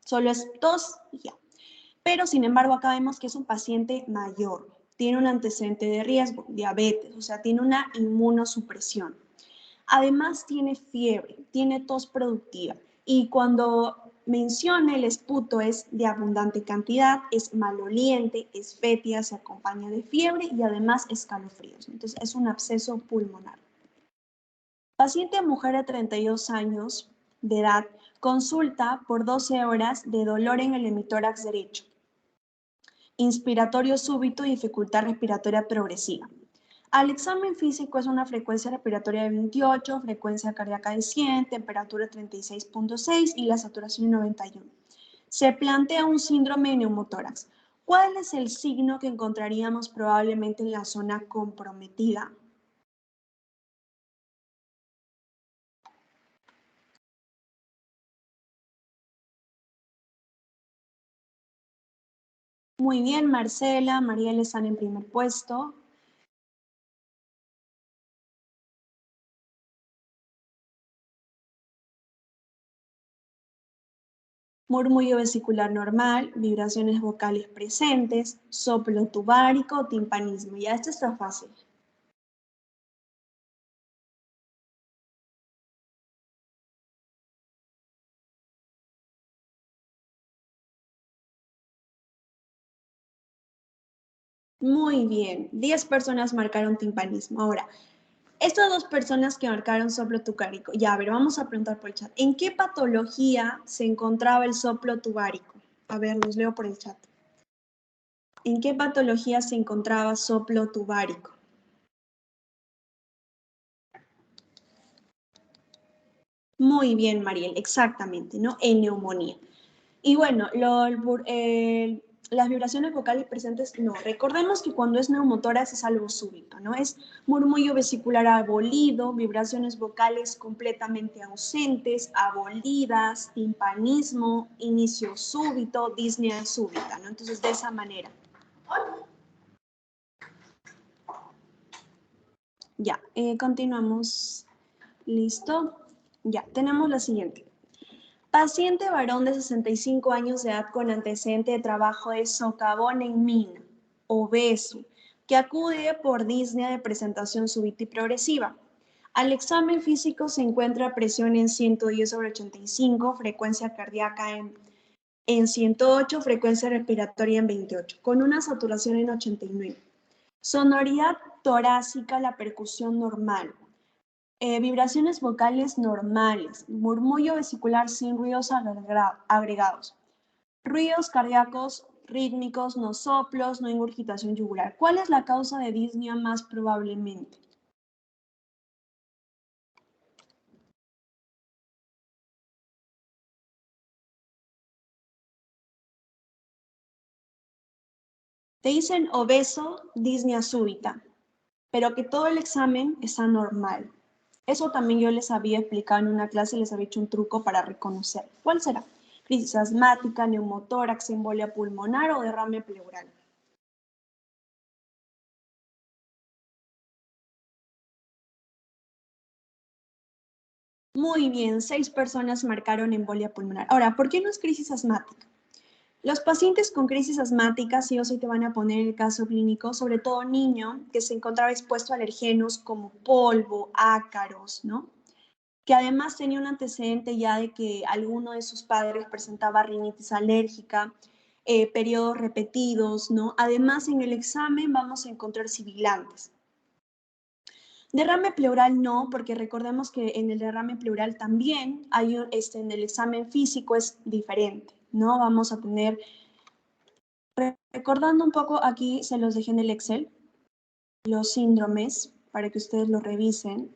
A: Solo es tos y ya. Pero, sin embargo, acá vemos que es un paciente mayor, tiene un antecedente de riesgo, diabetes, o sea, tiene una inmunosupresión. Además, tiene fiebre, tiene tos productiva. Y cuando menciona el esputo es de abundante cantidad, es maloliente, es fétida, se acompaña de fiebre y además escalofríos. Entonces, es un absceso pulmonar. Paciente mujer de 32 años de edad, consulta por 12 horas de dolor en el hemitórax derecho, inspiratorio súbito y dificultad respiratoria progresiva. Al examen físico es una frecuencia respiratoria de 28, frecuencia cardíaca de 100, temperatura 36.6 y la saturación 91. Se plantea un síndrome de neumotórax. ¿Cuál es el signo que encontraríamos probablemente en la zona comprometida? Muy bien, Marcela, Mariel están en primer puesto. Murmullo vesicular normal, vibraciones vocales presentes, soplo tubárico, timpanismo. Ya esto está fácil. Muy bien, 10 personas marcaron timpanismo. Ahora, estas dos personas que marcaron soplo tubárico, ya, a ver, vamos a preguntar por el chat. ¿En qué patología se encontraba el soplo tubárico? A ver, los leo por el chat. ¿En qué patología se encontraba soplo tubárico? Muy bien, Mariel, exactamente, ¿no? En neumonía. Y bueno, las vibraciones vocales presentes, no. Recordemos que cuando es neumotórax es algo súbito, ¿no? Es murmullo vesicular abolido, vibraciones vocales completamente ausentes, abolidas, timpanismo, inicio súbito, disnea súbita, ¿no? Entonces, de esa manera. Ya, continuamos. ¿Listo? Ya, tenemos la siguiente. Paciente varón de 65 años de edad con antecedente de trabajo de socavón en mina, obeso, que acude por disnea de presentación súbita y progresiva. Al examen físico se encuentra presión en 110/85, frecuencia cardíaca en 108, frecuencia respiratoria en 28, con una saturación en 89. Sonoridad torácica, la percusión normal. Vibraciones vocales normales, murmullo vesicular sin ruidos agregados, ruidos cardíacos rítmicos, no soplos, no ingurgitación yugular. ¿Cuál es la causa de disnea más probablemente? Te dicen obeso, disnea súbita, pero que todo el examen está normal. Eso también yo les había explicado en una clase, les había hecho un truco para reconocer. ¿Cuál será? Crisis asmática, neumotórax, embolia pulmonar o derrame pleural. Muy bien, 6 personas marcaron embolia pulmonar. Ahora, ¿por qué no es crisis asmática? Los pacientes con crisis asmática sí o sí te van a poner el caso clínico, sobre todo niño que se encontraba expuesto a alergenos como polvo, ácaros, ¿no? Que además tenía un antecedente ya de que alguno de sus padres presentaba rinitis alérgica, periodos repetidos, ¿no? Además, en el examen vamos a encontrar sibilantes. Derrame pleural no, porque recordemos que en el derrame pleural también hay en el examen físico es diferente, ¿no? Vamos a tener, recordando un poco, aquí se los dejé en el Excel, los síndromes, para que ustedes lo revisen,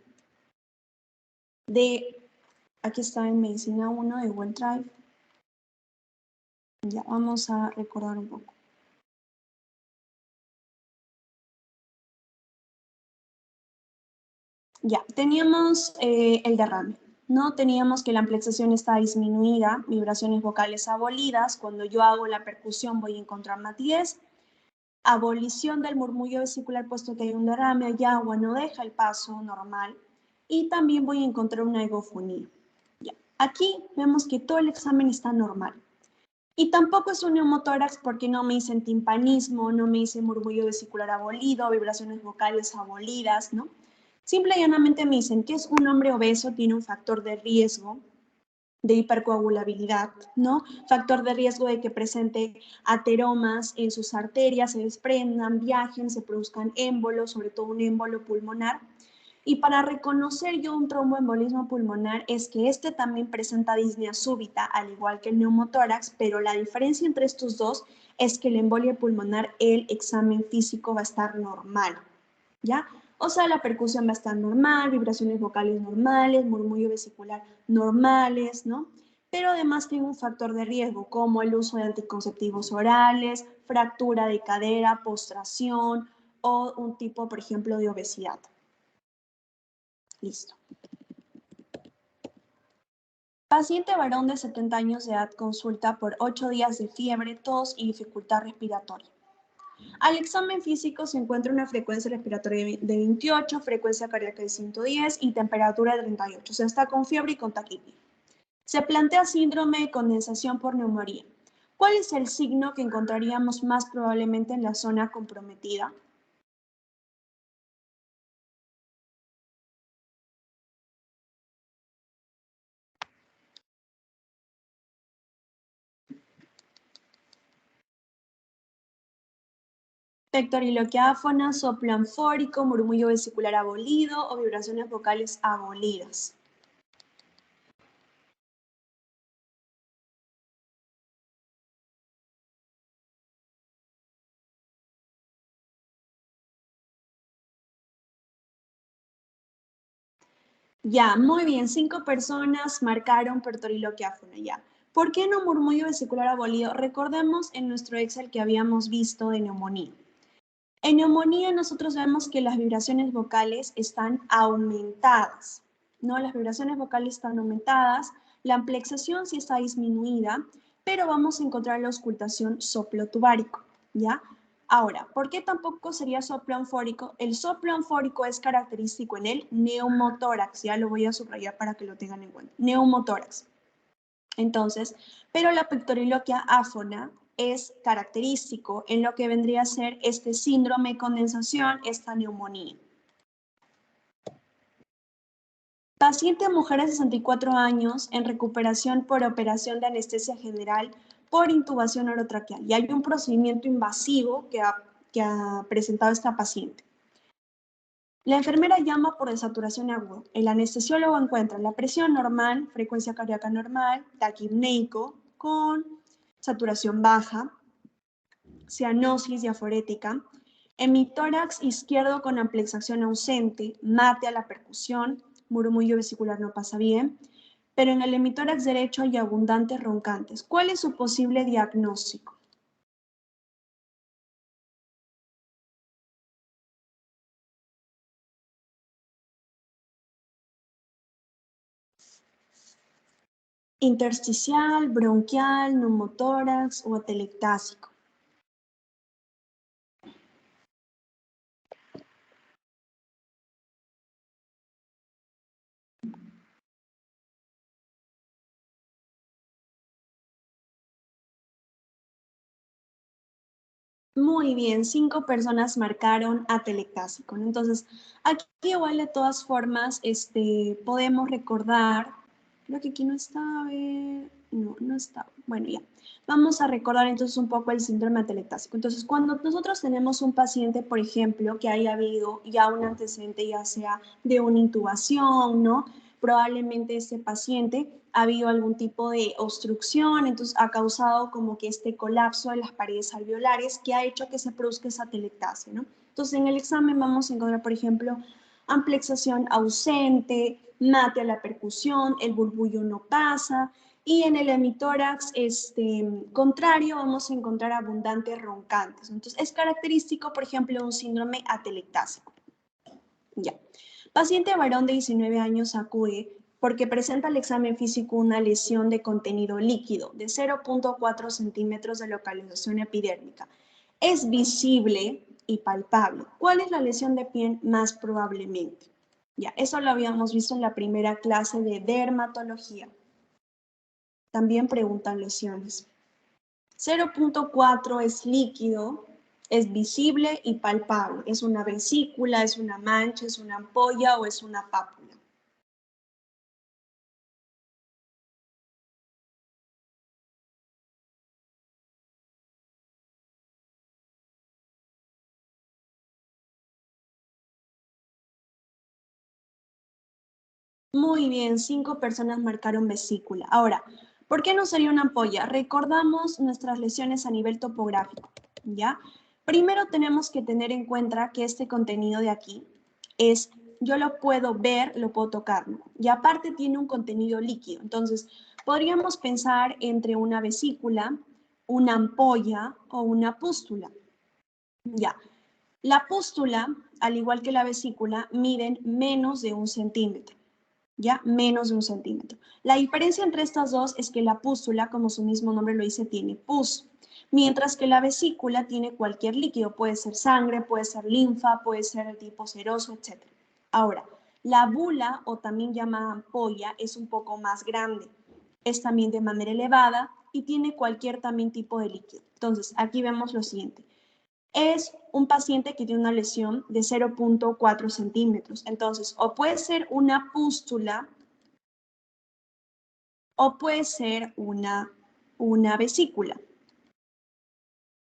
A: aquí está en Medicina 1 de OneDrive. Ya, vamos a recordar un poco. Ya, teníamos el derrame, ¿no? Teníamos que la amplexación está disminuida, vibraciones vocales abolidas. Cuando yo hago la percusión voy a encontrar matidez. Abolición del murmullo vesicular puesto que hay un derrame, hay agua, no deja el paso normal. Y también voy a encontrar una egofonía. Ya. Aquí vemos que todo el examen está normal. Y tampoco es un neumotórax porque no me dicen timpanismo, no me dicen murmullo vesicular abolido, vibraciones vocales abolidas, ¿no? Simple y llanamente me dicen que es un hombre obeso, tiene un factor de riesgo de hipercoagulabilidad, ¿no? Factor de riesgo de que presente ateromas en sus arterias, se desprendan, viajen, se produzcan émbolos, sobre todo un émbolo pulmonar. Y para reconocer yo un tromboembolismo pulmonar es que este también presenta disnea súbita, al igual que el neumotórax, pero la diferencia entre estos dos es que el embolia pulmonar, el examen físico va a estar normal, ¿ya? O sea, la percusión va a estar normal, vibraciones vocales normales, murmullo vesicular normales, ¿no? Pero además tiene un factor de riesgo, como el uso de anticonceptivos orales, fractura de cadera, postración o un tipo, por ejemplo, de obesidad. Listo. Paciente varón de 70 años de edad consulta por 8 días de fiebre, tos y dificultad respiratoria. Al examen físico se encuentra una frecuencia respiratoria de 28, frecuencia cardíaca de 110 y temperatura de 38. O sea, está con fiebre y con taquicardia. Se plantea síndrome de condensación por neumonía. ¿Cuál es el signo que encontraríamos más probablemente en la zona comprometida? Pectoriloquia áfona, soplo anfórico, murmullo vesicular abolido o vibraciones vocales abolidas. Ya, muy bien, 5 personas marcaron pectoriloquia áfona, ya. ¿Por qué no murmullo vesicular abolido? Recordemos en nuestro Excel que habíamos visto de neumonía. En neumonía nosotros vemos que las vibraciones vocales están aumentadas, ¿no? Las vibraciones vocales están aumentadas, la amplexación sí está disminuida, pero vamos a encontrar la auscultación soplotubárico, ¿ya? Ahora, ¿por qué tampoco sería soplo anfórico? El soplo anfórico es característico en el neumotórax, ya lo voy a subrayar para que lo tengan en cuenta, neumotórax. Entonces, pero la pectoriloquia áfona es característico en lo que vendría a ser este síndrome de condensación, esta neumonía. Paciente mujer de 64 años en recuperación por operación de anestesia general por intubación orotraqueal. Y hay un procedimiento invasivo que ha presentado esta paciente. La enfermera llama por desaturación aguda. El anestesiólogo encuentra la presión normal, frecuencia cardíaca normal, taquipneico con saturación baja, cianosis diaforética, hemitórax izquierdo con amplexación ausente, mate a la percusión, murmullo vesicular no pasa bien, pero en el hemitórax derecho hay abundantes roncantes. ¿Cuál es su posible diagnóstico? Intersticial, bronquial, neumotórax o atelectásico. Muy bien, 5 personas marcaron atelectásico, ¿no? Entonces, aquí igual de todas formas, podemos recordar, creo que aquí no está, a ver, no está, bueno, ya. Vamos a recordar entonces un poco el síndrome atelectásico. Entonces, cuando nosotros tenemos un paciente, por ejemplo, que haya habido ya un antecedente, ya sea de una intubación, ¿no? Probablemente ese paciente ha habido algún tipo de obstrucción, entonces ha causado como que este colapso de las paredes alveolares que ha hecho que se produzca esa atelectasia, ¿no? Entonces en el examen vamos a encontrar, por ejemplo, amplexación ausente, mate a la percusión, el burbullo no pasa, y en el hemitórax contrario vamos a encontrar abundantes roncantes. Entonces es característico, por ejemplo, de un síndrome atelectásico. Ya. Paciente varón de 19 años acude porque presenta al examen físico una lesión de contenido líquido de 0.4 centímetros de localización epidérmica. Es visible y palpable. ¿Cuál es la lesión de piel más probablemente? Ya, eso lo habíamos visto en la primera clase de dermatología. También preguntan lesiones. 0.4 es líquido, es visible y palpable. Es una vesícula, es una mancha, es una ampolla o es una pápula. Muy bien, 5 personas marcaron vesícula. Ahora, ¿por qué no sería una ampolla? Recordamos nuestras lesiones a nivel topográfico, ¿ya? Primero tenemos que tener en cuenta que este contenido de aquí es, yo lo puedo ver, lo puedo tocar, ¿no? Y aparte tiene un contenido líquido. Entonces, podríamos pensar entre una vesícula, una ampolla o una pústula. Ya. La pústula, al igual que la vesícula, miden menos de 1 centímetro. ¿Ya? Menos de 1 centímetro. La diferencia entre estas dos es que la pústula, como su mismo nombre lo dice, tiene pus, mientras que la vesícula tiene cualquier líquido, puede ser sangre, puede ser linfa, puede ser de tipo seroso, etc. Ahora, la bula, o también llamada ampolla, es un poco más grande, es también de manera elevada y tiene cualquier también tipo de líquido. Entonces, aquí vemos lo siguiente. Es un paciente que tiene una lesión de 0.4 centímetros. Entonces, o puede ser una pústula o puede ser una vesícula.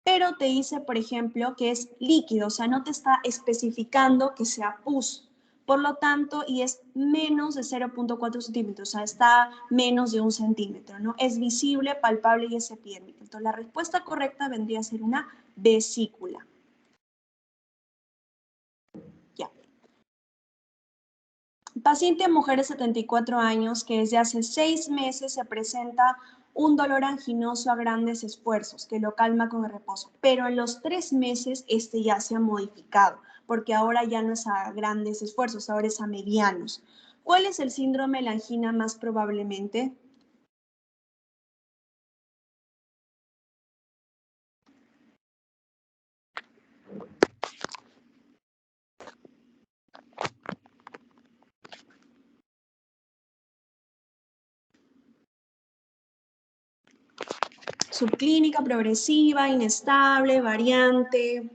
A: Pero te dice, por ejemplo, que es líquido, o sea, no te está especificando que sea pus. Por lo tanto, y es menos de 0.4 centímetros, o sea, está menos de 1 centímetro, ¿no? Es visible, palpable y es epidérmico. Entonces, la respuesta correcta vendría a ser una vesícula. Ya. Paciente mujer de 74 años que desde hace 6 meses se presenta un dolor anginoso a grandes esfuerzos que lo calma con el reposo, pero en los 3 meses este ya se ha modificado porque ahora ya no es a grandes esfuerzos, ahora es a medianos. ¿Cuál es el síndrome de la angina más probablemente? Subclínica, progresiva, inestable, variante.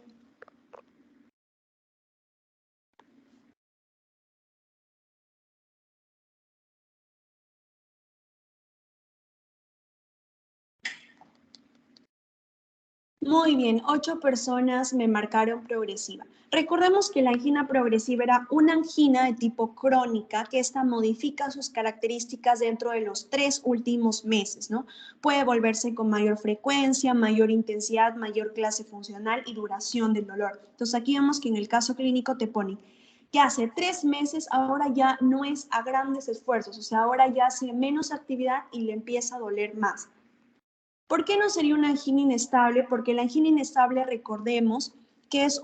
A: Muy bien, 8 personas me marcaron progresiva. Recordemos que la angina progresiva era una angina de tipo crónica que esta modifica sus características dentro de los 3 últimos meses, ¿no? Puede volverse con mayor frecuencia, mayor intensidad, mayor clase funcional y duración del dolor. Entonces aquí vemos que en el caso clínico te ponen que hace 3 meses ahora ya no es a grandes esfuerzos, o sea, ahora ya hace menos actividad y le empieza a doler más. ¿Por qué no sería una angina inestable? Porque la angina inestable, recordemos, que es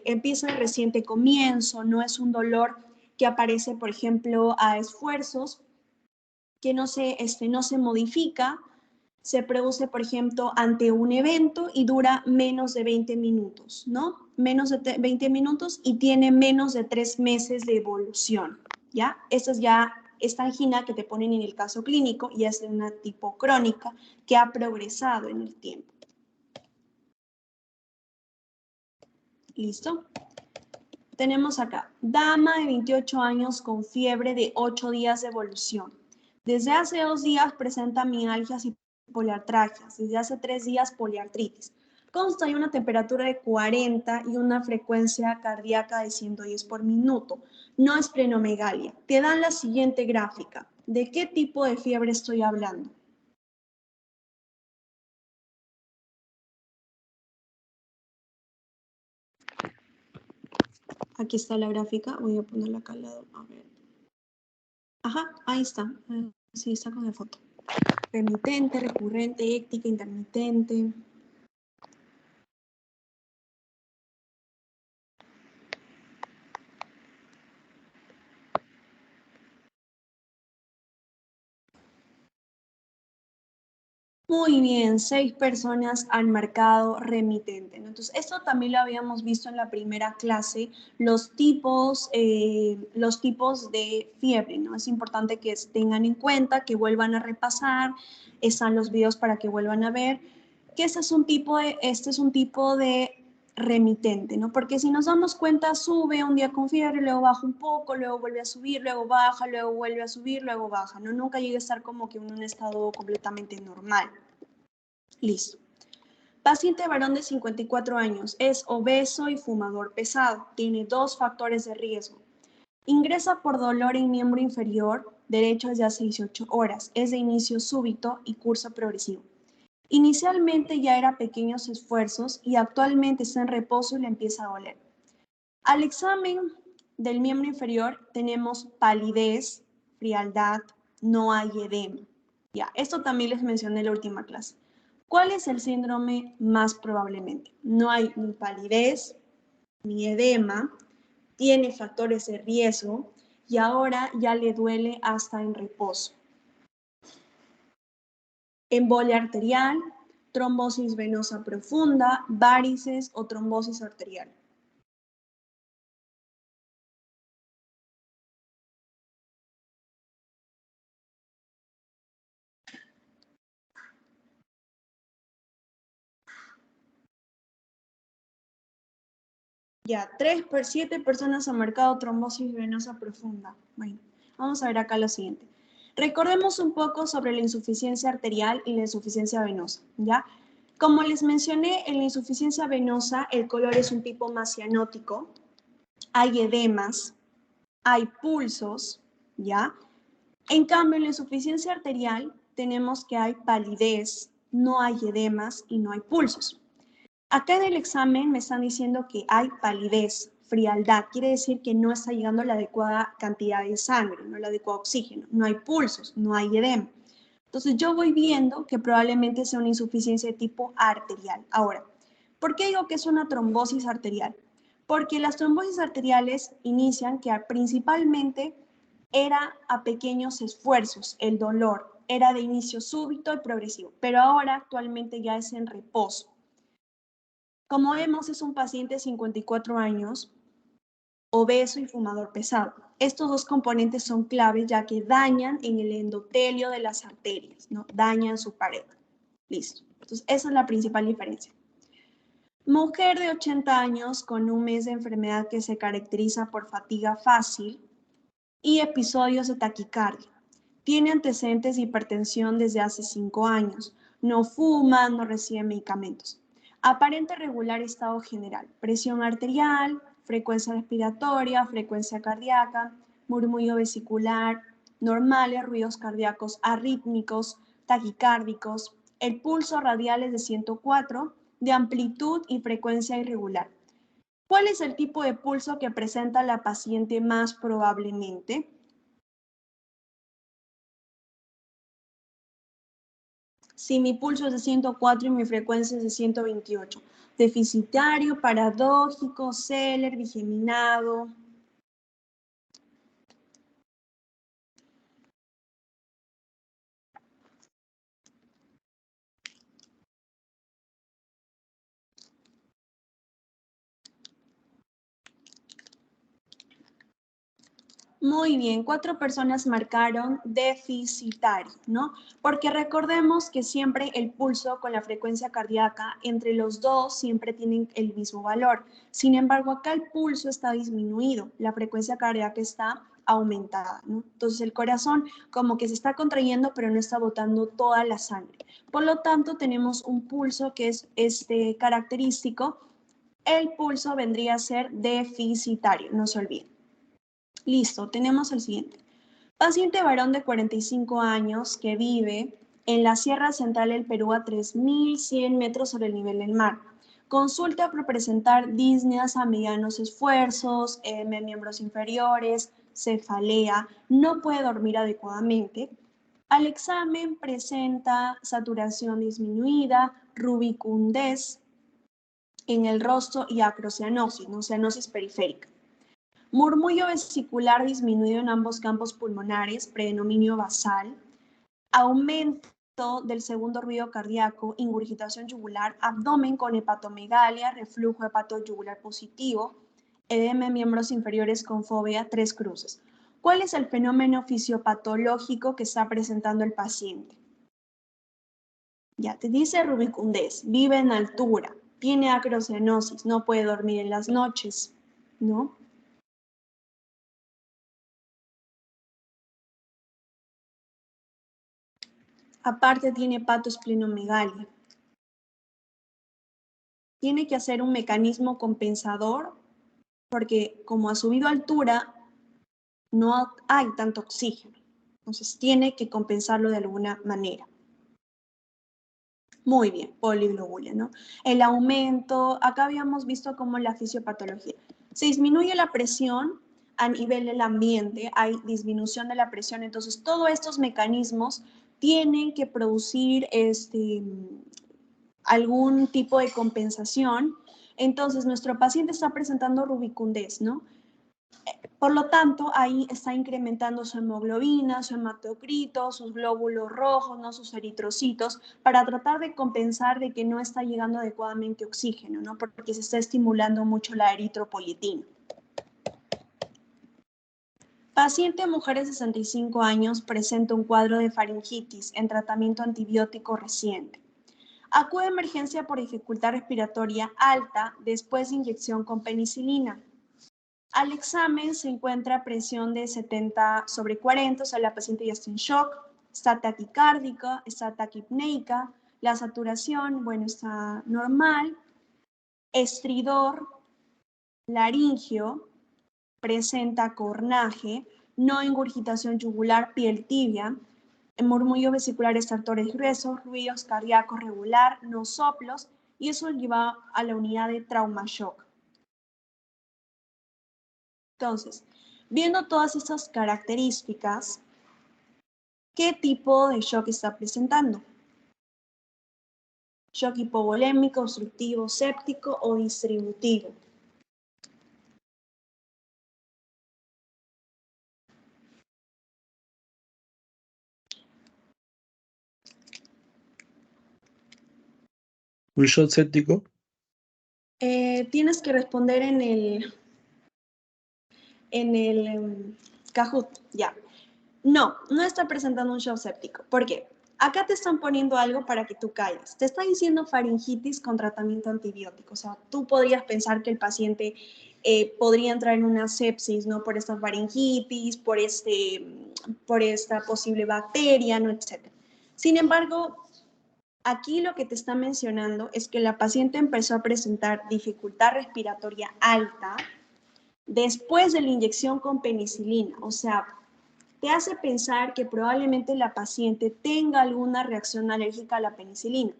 A: empieza de reciente comienzo, no es un dolor que aparece, por ejemplo, a esfuerzos, que no se modifica, se produce, por ejemplo, ante un evento y dura menos de 20 minutos, ¿no? Menos de 20 minutos y tiene menos de 3 meses de evolución, ¿ya? Esta angina que te ponen en el caso clínico y es de una tipo crónica que ha progresado en el tiempo. ¿Listo? Tenemos acá, dama de 28 años con fiebre de 8 días de evolución. Desde hace 2 días presenta mialgias y poliartralgias. Desde hace 3 días poliartritis. Consta de una temperatura de 40 y una frecuencia cardíaca de 110 por minuto. No es plenomegalia. Te dan la siguiente gráfica. ¿De qué tipo de fiebre estoy hablando? Aquí está la gráfica. Voy a ponerla acá al lado. A ver. Ajá, ahí está. Sí, está con la foto. Remitente, recurrente, éctica, intermitente. Muy bien, 6 personas han marcado remitente, ¿no? Entonces, esto también lo habíamos visto en la primera clase, los tipos de fiebre, ¿no? Es importante que tengan en cuenta, que vuelvan a repasar, están los videos para que vuelvan a ver, que este es un tipo de remitente, ¿no? Porque si nos damos cuenta, sube un día con fiebre, luego baja un poco, luego vuelve a subir, luego baja, luego vuelve a subir, luego baja, ¿no? Nunca llega a estar como que en un estado completamente normal. Listo. Paciente varón de 54 años, es obeso y fumador pesado, tiene 2 factores de riesgo. Ingresa por dolor en miembro inferior derecho desde hace 18 horas, es de inicio súbito y curso progresivo. Inicialmente ya era pequeños esfuerzos y actualmente está en reposo y le empieza a doler. Al examen del miembro inferior tenemos palidez, frialdad, no hay edema. Ya, esto también les mencioné en la última clase. ¿Cuál es el síndrome más probablemente? No hay ni palidez, ni edema, tiene factores de riesgo y ahora ya le duele hasta en reposo. Embolia arterial, trombosis venosa profunda, varices o trombosis arterial. Ya, 7 personas han marcado trombosis venosa profunda. Bueno, vamos a ver acá lo siguiente. Recordemos un poco sobre la insuficiencia arterial y la insuficiencia venosa, ¿ya? Como les mencioné, en la insuficiencia venosa el color es un tipo más cianótico, hay edemas, hay pulsos, ¿ya? En cambio, en la insuficiencia arterial tenemos que hay palidez, no hay edemas y no hay pulsos. Acá en el examen me están diciendo que hay palidez, frialdad, quiere decir que no está llegando la adecuada cantidad de sangre, no el adecuado oxígeno, no hay pulsos, no hay edema. Entonces yo voy viendo que probablemente sea una insuficiencia de tipo arterial. Ahora, ¿por qué digo que es una trombosis arterial? Porque las trombosis arteriales inician que principalmente era a pequeños esfuerzos, el dolor era de inicio súbito y progresivo, pero ahora actualmente ya es en reposo. Como vemos, es un paciente de 54 años, obeso y fumador pesado. Estos dos componentes son claves ya que dañan en el endotelio de las arterias, ¿no? Dañan su pared. Listo. Entonces, esa es la principal diferencia. Mujer de 80 años con un mes de enfermedad que se caracteriza por fatiga fácil y episodios de taquicardia. Tiene antecedentes de hipertensión desde hace 5 años. No fuma, no recibe medicamentos. Aparente regular estado general. Presión arterial, frecuencia respiratoria, frecuencia cardíaca, murmullo vesicular, normales, ruidos cardíacos arrítmicos, taquicárdicos. El pulso radial es de 104, de amplitud y frecuencia irregular. ¿Cuál es el tipo de pulso que presenta la paciente más probablemente? Si mi pulso es de 104 y mi frecuencia es de 128. Deficitario, paradójico, Seller, bigeminado. Muy bien, 4 personas marcaron deficitario, ¿no? Porque recordemos que siempre el pulso con la frecuencia cardíaca, entre los dos siempre tienen el mismo valor. Sin embargo, acá el pulso está disminuido, la frecuencia cardíaca está aumentada, ¿no? Entonces el corazón como que se está contrayendo, pero no está botando toda la sangre. Por lo tanto, tenemos un pulso que es característico. El pulso vendría a ser deficitario, no se olviden. Listo, tenemos el siguiente. Paciente varón de 45 años que vive en la Sierra Central del Perú a 3.100 metros sobre el nivel del mar. Consulta por presentar disneas a medianos esfuerzos, miembros inferiores, cefalea, no puede dormir adecuadamente. Al examen presenta saturación disminuida, rubicundez en el rostro y acrocianosis, ¿no? Cianosis periférica. Murmullo vesicular disminuido en ambos campos pulmonares, predominio basal, aumento aumento del segundo ruido cardíaco, ingurgitación yugular, abdomen con hepatomegalia, reflujo hepatoyugular positivo, edema en miembros inferiores con fobia, 3 cruces. ¿Cuál es el fenómeno fisiopatológico que está presentando el paciente? Ya te dice rubicundez, vive en altura, tiene acrocianosis, no puede dormir en las noches, ¿no? Aparte tiene hepatoesplenomegalia. Tiene que hacer un mecanismo compensador porque como ha subido altura, no hay tanto oxígeno. Entonces tiene que compensarlo de alguna manera. Muy bien, poliglobulia, ¿no? El aumento, acá habíamos visto como la fisiopatología. Se disminuye la presión a nivel del ambiente, hay disminución de la presión, entonces todos estos mecanismos tienen que producir algún tipo de compensación. Entonces nuestro paciente está presentando rubicundez, ¿no? Por lo tanto, ahí está incrementando su hemoglobina, su hematocrito, sus glóbulos rojos, ¿no? Sus eritrocitos, para tratar de compensar de que no está llegando adecuadamente oxígeno, ¿no? Porque se está estimulando mucho la eritropoyetina. Paciente mujer de 65 años presenta un cuadro de faringitis en tratamiento antibiótico reciente. Acude a emergencia por dificultad respiratoria alta después de inyección con penicilina. Al examen se encuentra presión de 70/40, o sea, la paciente ya está en shock, está taquicárdica, está taquipneica, la saturación, bueno, está normal, estridor, laringio, presenta cornaje, no ingurgitación yugular, piel tibia, murmullo vesicular estertores gruesos, ruidos cardíacos regular, no soplos, y eso lleva a la unidad de trauma shock. Entonces, viendo todas estas características, ¿qué tipo de shock está presentando? Shock hipovolémico, obstructivo, séptico o distributivo.
B: ¿Un shock séptico?
A: Tienes que responder en el Kahoot, ya. No, no está presentando un shock séptico. ¿Por qué? Acá te están poniendo algo para que tú calles. Te está diciendo faringitis con tratamiento antibiótico. O sea, tú podrías pensar que el paciente podría entrar en una sepsis, ¿no? Por esta faringitis, por esta posible bacteria, ¿no? Etcétera. Sin embargo, aquí lo que te está mencionando es que la paciente empezó a presentar dificultad respiratoria alta después de la inyección con penicilina. O sea, te hace pensar que probablemente la paciente tenga alguna reacción alérgica a la penicilina,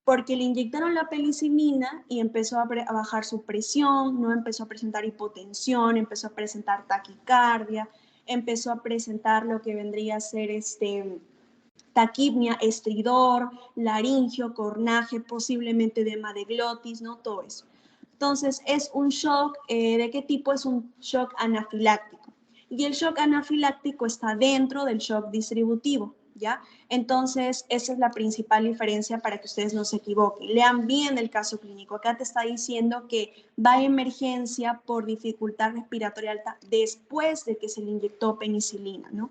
A: porque le inyectaron la penicilina y empezó a bajar su presión, no empezó a presentar hipotensión, empezó a presentar taquicardia, empezó a presentar lo que vendría a ser taquipnia, estridor, laringio, cornaje, posiblemente edema de glotis, ¿no? Todo eso. Entonces, es un shock, ¿de qué tipo? Es un shock anafiláctico. Y el shock anafiláctico está dentro del shock distributivo, ¿ya? Entonces, esa es la principal diferencia para que ustedes no se equivoquen. Lean bien el caso clínico. Acá te está diciendo que va a emergencia por dificultad respiratoria alta después de que se le inyectó penicilina, ¿no?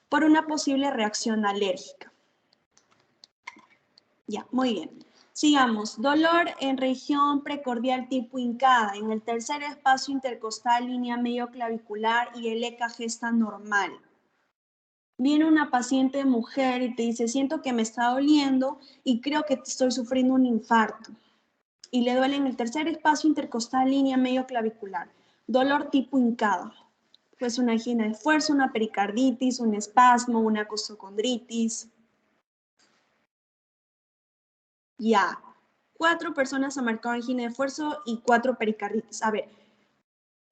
A: Por una posible reacción alérgica. Ya, muy bien. Sigamos. Dolor en región precordial tipo hincada, en el tercer espacio intercostal, línea medio clavicular y el EKG está normal. Viene una paciente mujer y te dice, siento que me está doliendo y creo que estoy sufriendo un infarto. Y le duele en el tercer espacio intercostal, línea medio clavicular. Dolor tipo hincada. Pues una angina de fuerza, una pericarditis, un espasmo, una costocondritis. Ya, 4 personas han marcado angina de esfuerzo y 4 pericarditis. A ver,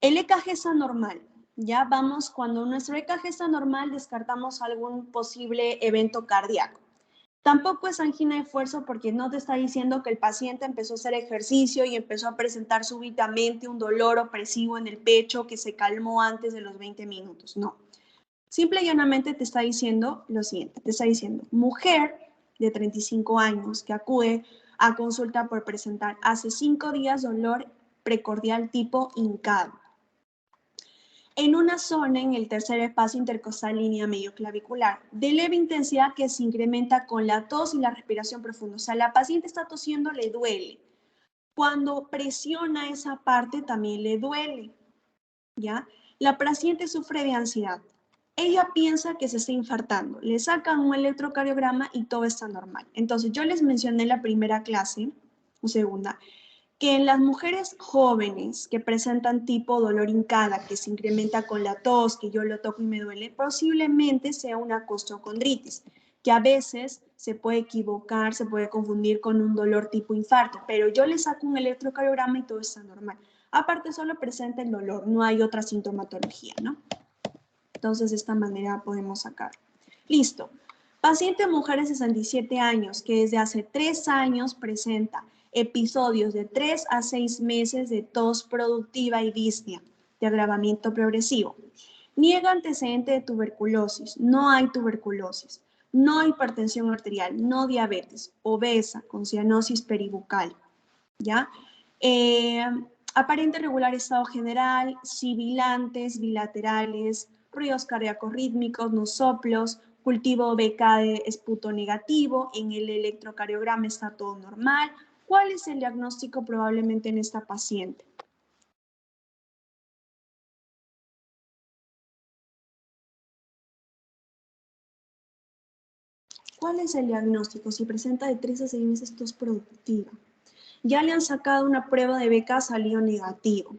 A: el EKG es anormal. Ya vamos, cuando nuestro EKG es anormal, descartamos algún posible evento cardíaco. Tampoco es angina de esfuerzo porque no te está diciendo que el paciente empezó a hacer ejercicio y empezó a presentar súbitamente un dolor opresivo en el pecho que se calmó antes de los 20 minutos. No. Simple y llanamente te está diciendo lo siguiente. Te está diciendo, mujer de 35 años que acude a consulta por presentar hace 5 días dolor precordial tipo hincado en una zona en el tercer espacio intercostal línea medio clavicular, de leve intensidad que se incrementa con la tos y la respiración profunda. O sea, la paciente está tosiendo, le duele. Cuando presiona esa parte también le duele, ¿ya? La paciente sufre de ansiedad. Ella piensa que se está infartando. Le sacan un electrocardiograma y todo está normal. Entonces, yo les mencioné en la primera clase, o segunda, que en las mujeres jóvenes que presentan tipo dolor hincada, que se incrementa con la tos, que yo lo toco y me duele, posiblemente sea una costochondritis, que a veces se puede equivocar, se puede confundir con un dolor tipo infarto, pero yo le saco un electrocardiograma y todo está normal. Aparte solo presenta el dolor, no hay otra sintomatología, ¿no? Entonces de esta manera podemos sacar. Listo. Paciente mujer de 67 años que desde hace 3 años presenta episodios de 3 a 6 meses de tos productiva y disnea, de agravamiento progresivo. Niega antecedente de tuberculosis, no hay tuberculosis, no hipertensión arterial, no diabetes, obesa, con cianosis peribucal, ¿ya? Aparente regular estado general, sibilantes, bilaterales, ruidos cardíacos rítmicos, no soplos, cultivo BK de esputo negativo, en el electrocardiograma está todo normal. ¿Cuál es el diagnóstico probablemente en esta paciente? ¿Cuál es el diagnóstico? Si presenta de 3 a 6 meses tos productiva. Ya le han sacado una prueba de BK, salió negativo.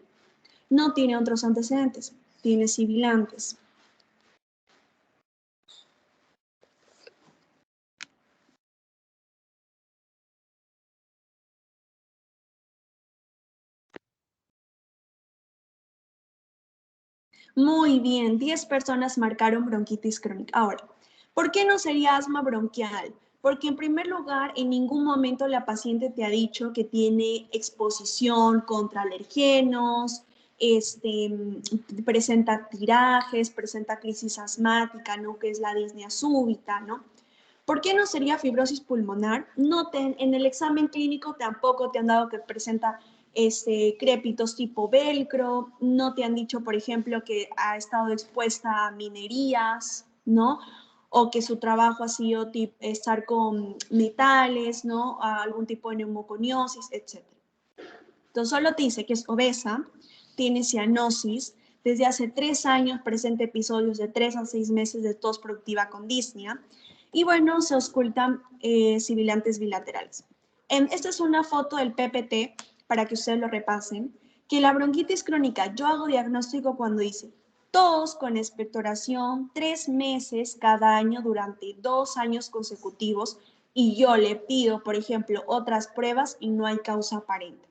A: No tiene otros antecedentes, tiene sibilantes. Muy bien, 10 personas marcaron bronquitis crónica. Ahora, ¿por qué no sería asma bronquial? Porque en primer lugar, en ningún momento la paciente te ha dicho que tiene exposición contra alergenos, presenta tirajes, presenta crisis asmática, ¿no? Que es la disnea súbita, ¿no? ¿Por qué no sería fibrosis pulmonar? En el examen clínico tampoco te han dado que presenta crépitos tipo velcro, no te han dicho, por ejemplo, que ha estado expuesta a minerías, ¿no? O que su trabajo ha sido estar con metales, ¿no? A algún tipo de neumoconiosis, etc. Entonces, solo te dice que es obesa, tiene cianosis, desde hace 3 años presenta episodios de 3 a 6 meses de tos productiva con disnea, y bueno, se auscultan sibilantes bilaterales. Esta es una foto del PPT para que ustedes lo repasen, que la bronquitis crónica, yo hago diagnóstico cuando dice tos con expectoración 3 meses cada año durante 2 años consecutivos y yo le pido, por ejemplo, otras pruebas y no hay causa aparente.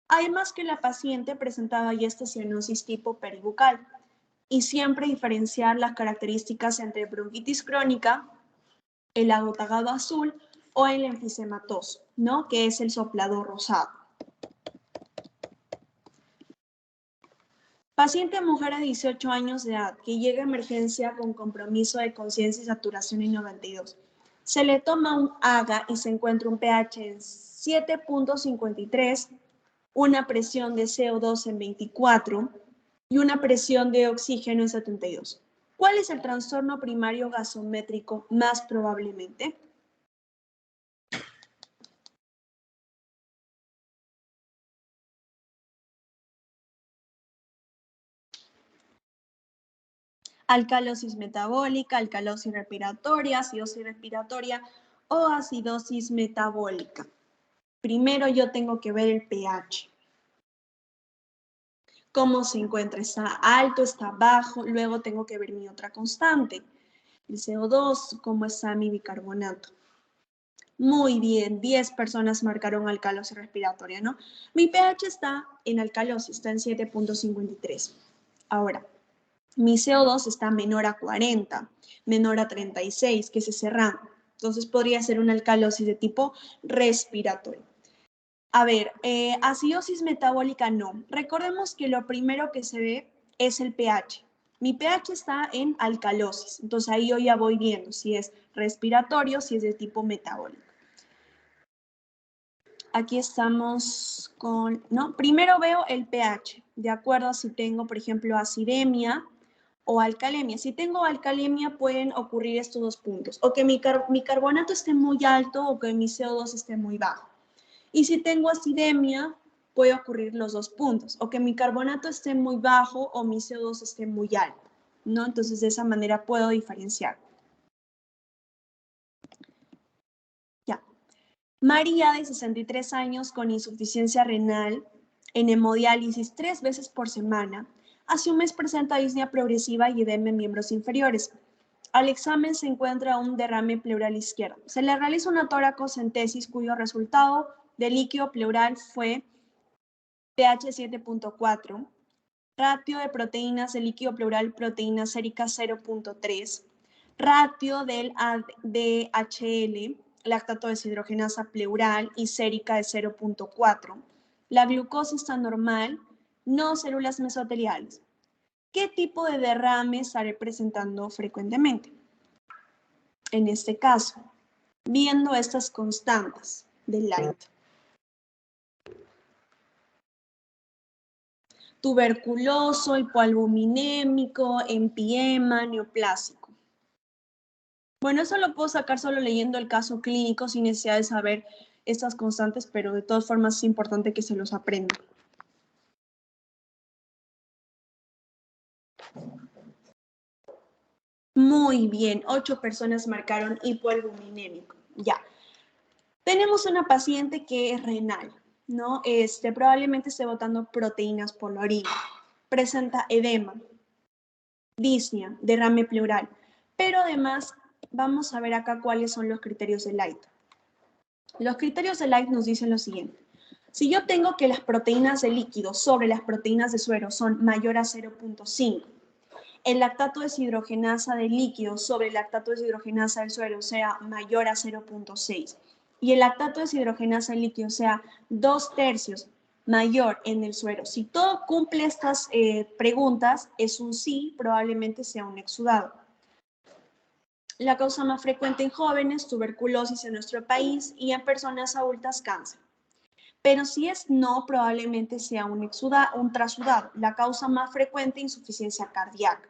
A: Además que la paciente presentaba ya esta cianosis tipo peribucal y siempre diferenciar las características entre bronquitis crónica, el agotagado azul o el enfisematoso, ¿no? Que es el soplador rosado. Paciente mujer de 18 años de edad que llega a emergencia con compromiso de conciencia y saturación en 92. Se le toma un AGA y se encuentra un pH en 7.53, una presión de CO2 en 24 y una presión de oxígeno en 72. ¿Cuál es el trastorno primario gasométrico más probablemente? Alcalosis metabólica, alcalosis respiratoria, acidosis respiratoria o acidosis metabólica. Primero yo tengo que ver el pH. ¿Cómo se encuentra? ¿Está alto? ¿Está bajo? Luego tengo que ver mi otra constante. El CO2, ¿cómo está mi bicarbonato? Muy bien, 10 personas marcaron alcalosis respiratoria, ¿no? Mi pH está en alcalosis, está en 7.53. Ahora, mi CO2 está menor a 40, menor a 36, que es ese rango. Entonces podría ser una alcalosis de tipo respiratorio. A ver, acidosis metabólica no. Recordemos que lo primero que se ve es el pH. Mi pH está en alcalosis, entonces ahí yo ya voy viendo si es respiratorio, si es de tipo metabólico. Aquí estamos con, ¿no? Primero veo el pH, de acuerdo a si tengo, por ejemplo, acidemia o alcalemia. Si tengo alcalemia pueden ocurrir estos dos puntos, o que mi carbonato esté muy alto o que mi CO2 esté muy bajo. Y si tengo acidemia, puede ocurrir los dos puntos, o que mi carbonato esté muy bajo o mi CO2 esté muy alto, ¿no? Entonces de esa manera puedo diferenciar. Ya. María, de 63 años, con insuficiencia renal, en hemodiálisis 3 veces por semana. Hace un mes presenta disnea progresiva y edema en miembros inferiores. Al examen se encuentra un derrame pleural izquierdo. Se le realiza una toracocentesis cuyo resultado de líquido pleural fue pH 7.4, ratio de proteínas del líquido pleural, proteína sérica 0.3, ratio del DHL, lactato deshidrogenasa pleural y sérica de 0.4. La glucosa está normal, no células mesoteliales. ¿Qué tipo de derrame estaré presentando frecuentemente? En este caso, viendo estas constantes del LIGHT. Tuberculoso, hipoalbuminémico, empiema, neoplásico. Bueno, eso lo puedo sacar solo leyendo el caso clínico sin necesidad de saber estas constantes, pero de todas formas es importante que se los aprendan. Muy bien, 8 personas marcaron hipoalbuminémico. Ya. Tenemos una paciente que es renal, ¿no? Probablemente esté botando proteínas por la orina. Presenta edema, disnea, derrame pleural. Pero además, vamos a ver acá cuáles son los criterios de Light. Los criterios de Light nos dicen lo siguiente. Si yo tengo que las proteínas de líquido sobre las proteínas de suero son mayor a 0.5, el lactato deshidrogenasa del líquido sobre el lactato deshidrogenasa del suero sea mayor a 0.6 y el lactato deshidrogenasa del líquido sea 2/3 mayor en el suero. Si todo cumple estas preguntas, es un sí, probablemente sea un exudado. La causa más frecuente en jóvenes, tuberculosis en nuestro país, y en personas adultas, cáncer. Pero si es no, probablemente sea un trasudado. La causa más frecuente, insuficiencia cardíaca.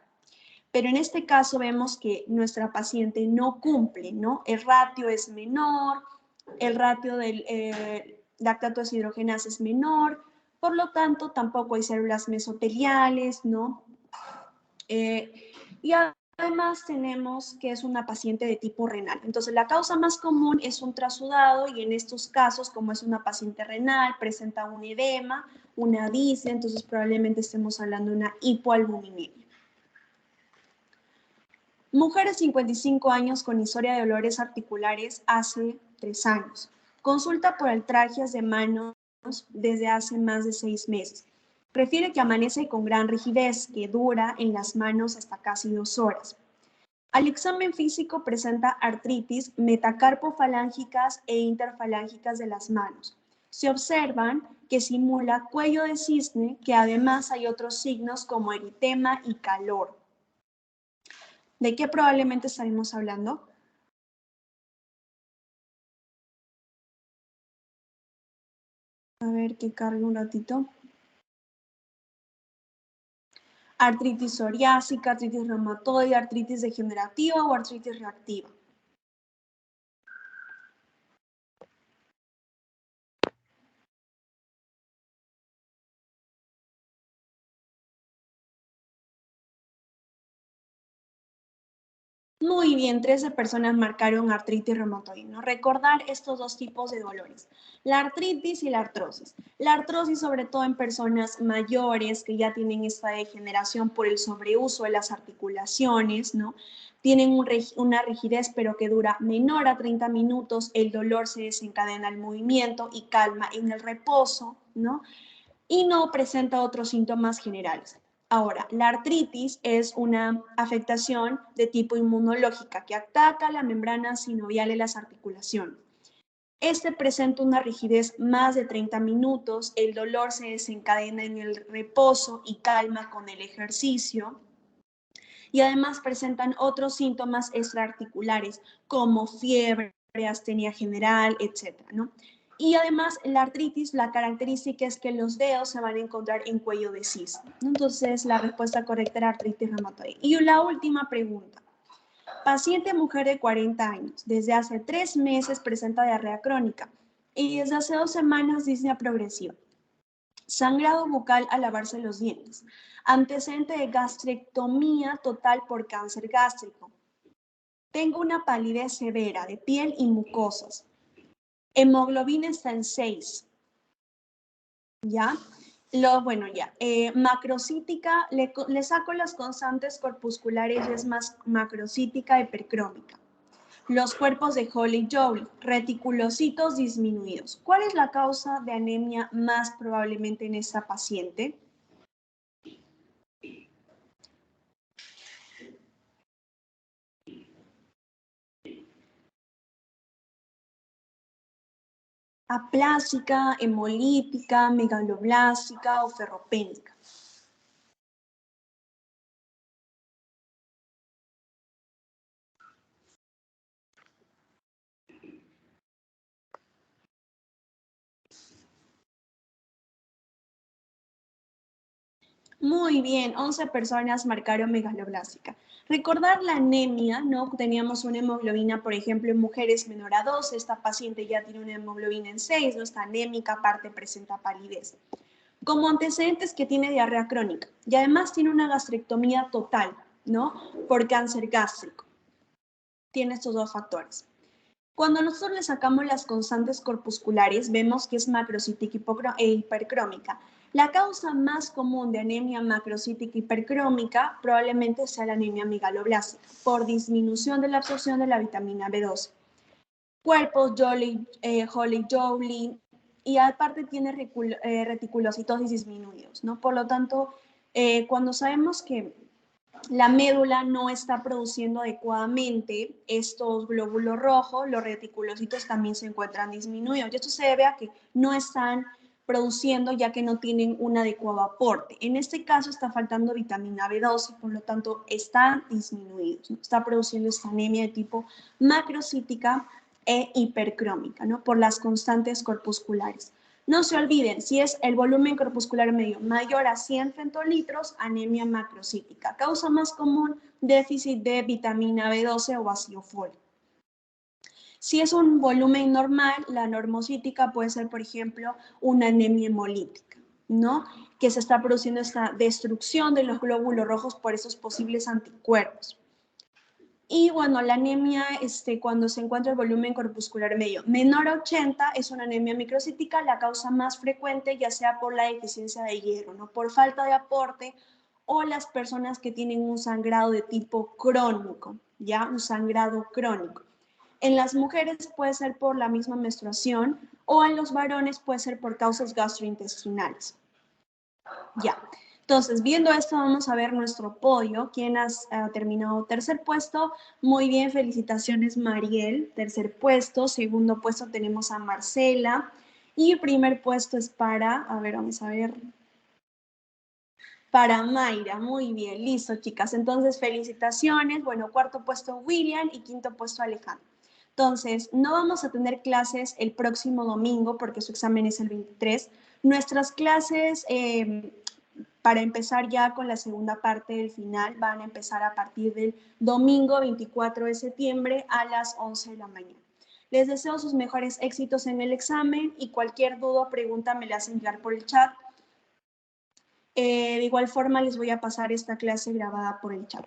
A: Pero en este caso vemos que nuestra paciente no cumple, ¿no? El ratio es menor, el ratio del lactato deshidrogenasa es menor, por lo tanto tampoco hay células mesoteliales, ¿no? Y además tenemos que es una paciente de tipo renal. Entonces la causa más común es un trasudado y en estos casos, como es una paciente renal, presenta un edema, una disnea, entonces probablemente estemos hablando de una hipoalbuminemia. Mujer de 55 años con historia de dolores articulares hace 3 años. Consulta por artralgias de manos desde hace más de 6 meses. Refiere que amanece con gran rigidez que dura en las manos hasta casi 2 horas. Al examen físico presenta artritis metacarpofalángicas e interfalángicas de las manos. Se observan que simula cuello de cisne, que además hay otros signos como eritema y calor. ¿De qué probablemente estaremos hablando? A ver que cargue un ratito. Artritis psoriásica, artritis reumatoide, artritis degenerativa o artritis reactiva. Muy bien, 13 personas marcaron artritis reumatoide. ¿No? Recordar estos dos tipos de dolores, la artritis y la artrosis. La artrosis sobre todo en personas mayores que ya tienen esta degeneración por el sobreuso de las articulaciones, ¿no? Tienen una rigidez pero que dura menor a 30 minutos, el dolor se desencadena al movimiento y calma en el reposo, ¿no? Y no presenta otros síntomas generales. Ahora, la artritis es una afectación de tipo inmunológica que ataca la membrana sinovial de las articulaciones. Presenta una rigidez más de 30 minutos, el dolor se desencadena en el reposo y calma con el ejercicio. y además presentan otros síntomas extraarticulares como fiebre, astenia general, etcétera, ¿no? Y además la artritis, la característica es que los dedos se van a encontrar en cuello de cisne, ¿no? Entonces la respuesta correcta era artritis reumatoide. Y la última pregunta. Paciente mujer de 40 años, desde hace 3 meses presenta diarrea crónica y desde hace 2 semanas disnea progresiva. Sangrado bucal al lavarse los dientes. Antecedente de gastrectomía total por cáncer gástrico. Tengo una palidez severa de piel y mucosas. Hemoglobina está en 6. ¿Ya? Macrocítica, le saco las constantes corpusculares y es más macrocítica hipercrómica. Los cuerpos de Hawley-Joule, reticulocitos disminuidos. ¿Cuál es la causa de anemia más probablemente en esta paciente? Aplásica, hemolítica, megaloblástica o ferropénica. Muy bien, 11 personas marcaron megaloblástica. Recordar la anemia, ¿no? Teníamos una hemoglobina, por ejemplo, en mujeres menor a 2, esta paciente ya tiene una hemoglobina en 6, no está anémica, aparte presenta palidez. Como antecedentes que tiene diarrea crónica y además tiene una gastrectomía total, ¿no? Por cáncer gástrico. Tiene estos dos factores. Cuando nosotros le sacamos las constantes corpusculares, vemos que es macrocítica e hipercrómica. La causa más común de anemia macrocítica hipercrómica probablemente sea la anemia megaloblástica, por disminución de la absorción de la vitamina B12. Cuerpos Hawley-Joule y aparte tiene reticulocitosis disminuidos, ¿no? Por lo tanto, cuando sabemos que la médula no está produciendo adecuadamente estos glóbulos rojos, los reticulocitos también se encuentran disminuidos. Y esto se debe a que no están produciendo ya que no tienen un adecuado aporte. En este caso está faltando vitamina B12, por lo tanto están disminuidos, ¿no? Está produciendo esta anemia de tipo macrocítica e hipercrómica, ¿no? Por las constantes corpusculares. No se olviden, si es el volumen corpuscular medio mayor a 100 femtolitros, anemia macrocítica. Causa más común, déficit de vitamina B12 o vacío fólico. Si es un volumen normal, la normocítica puede ser, por ejemplo, una anemia hemolítica, ¿no? Que se está produciendo esta destrucción de los glóbulos rojos por esos posibles anticuerpos. Y bueno, la anemia, cuando se encuentra el volumen corpuscular medio menor a 80, es una anemia microcítica, la causa más frecuente, ya sea por la deficiencia de hierro, ¿no? Por falta de aporte, o las personas que tienen un sangrado de tipo crónico, ¿ya? Un sangrado crónico. En las mujeres puede ser por la misma menstruación, o en los varones puede ser por causas gastrointestinales. Ya. Entonces, viendo esto, vamos a ver nuestro podio. ¿Quién ha terminado tercer puesto? Muy bien, felicitaciones, Mariel. Tercer puesto. Segundo puesto tenemos a Marcela. Y primer puesto es para, a ver, vamos a ver, para Mayra. Muy bien, listo, chicas. Entonces, felicitaciones. Bueno, cuarto puesto William y quinto puesto Alejandro. Entonces, no vamos a tener clases el próximo domingo porque su examen es el 23. Nuestras clases para empezar ya con la segunda parte del final, van a empezar a partir del domingo 24 de septiembre a las 11 de la mañana. Les deseo sus mejores éxitos en el examen y cualquier duda o pregunta me la hacen llegar por el chat. De igual forma les voy a pasar esta clase grabada por el chat.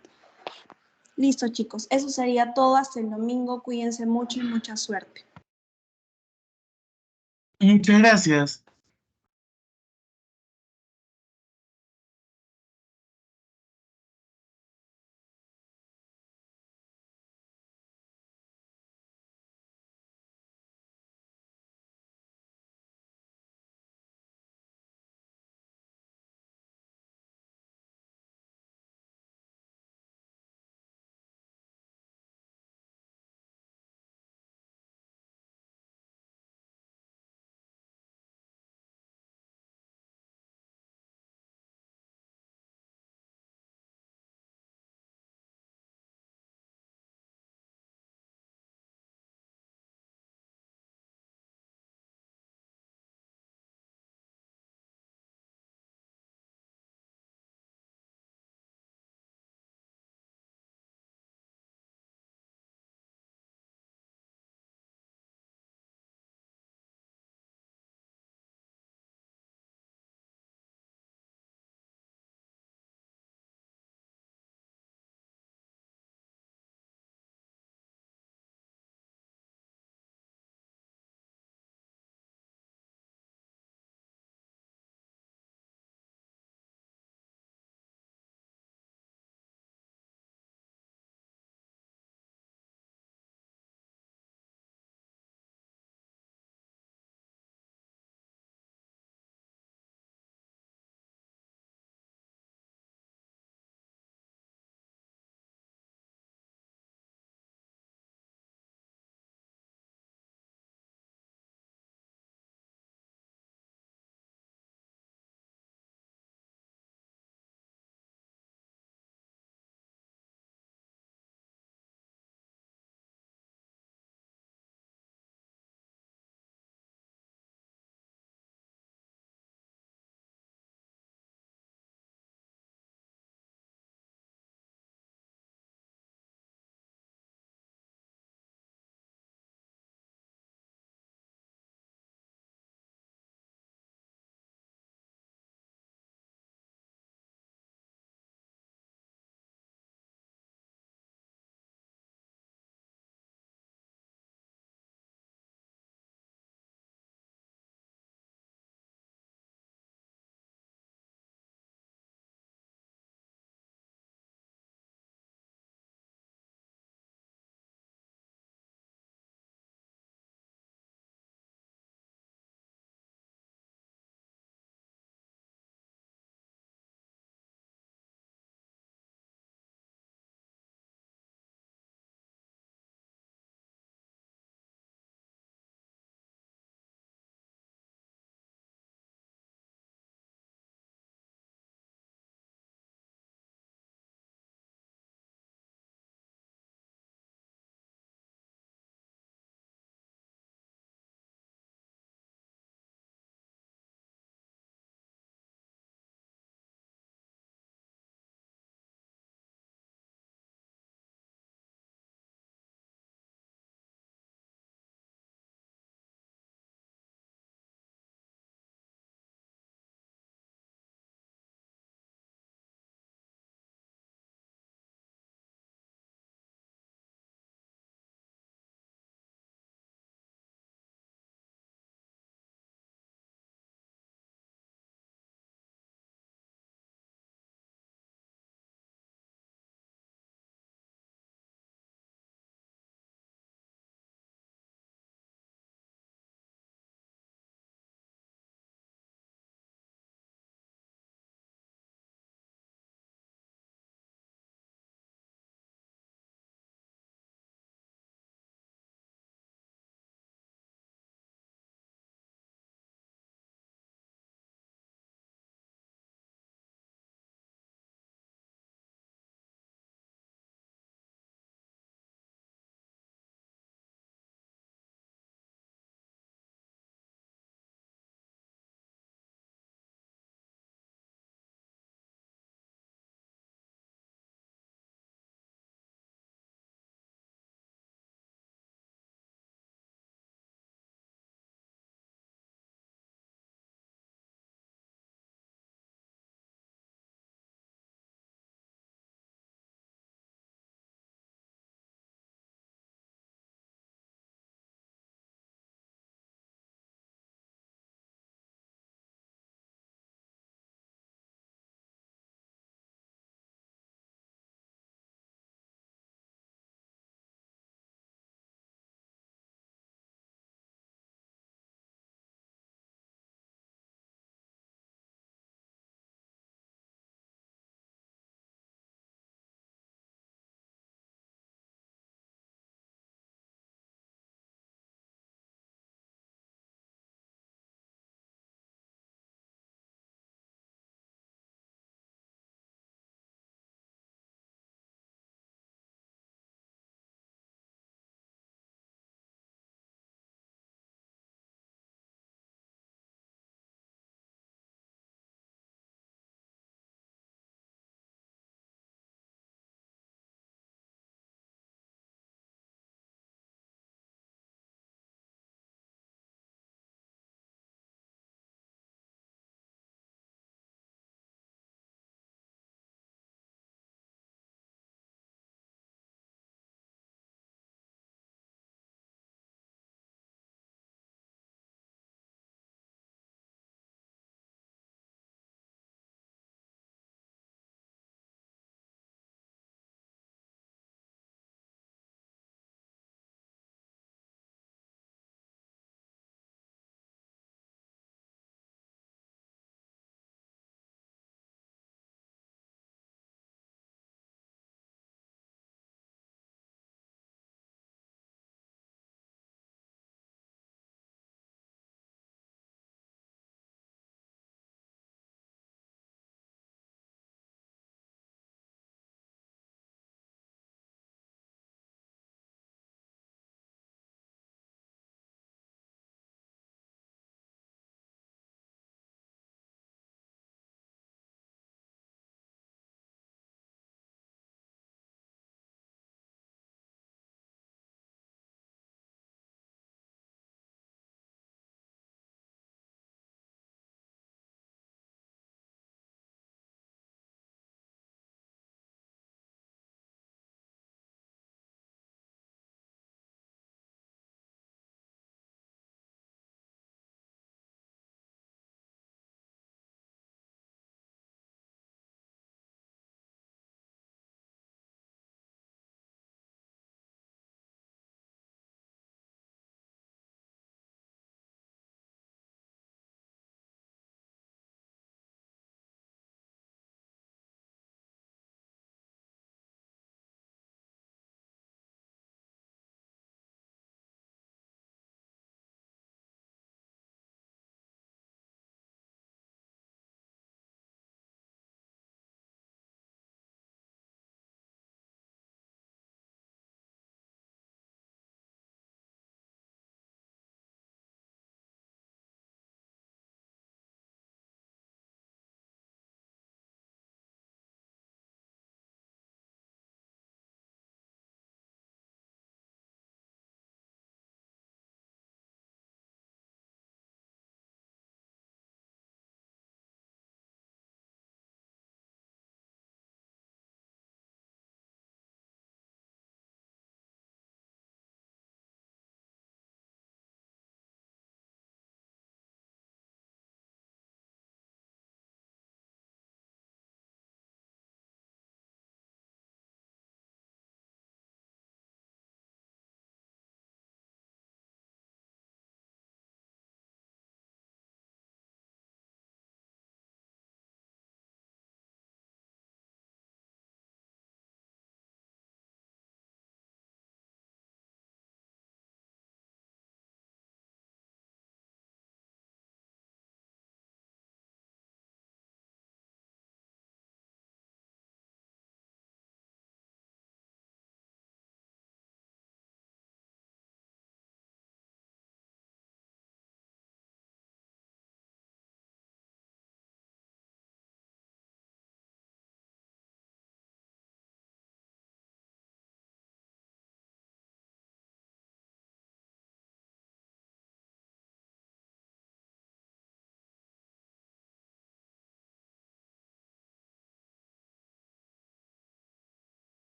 A: Listo, chicos. Eso sería todo hasta el domingo. Cuídense mucho y mucha suerte.
B: Muchas gracias.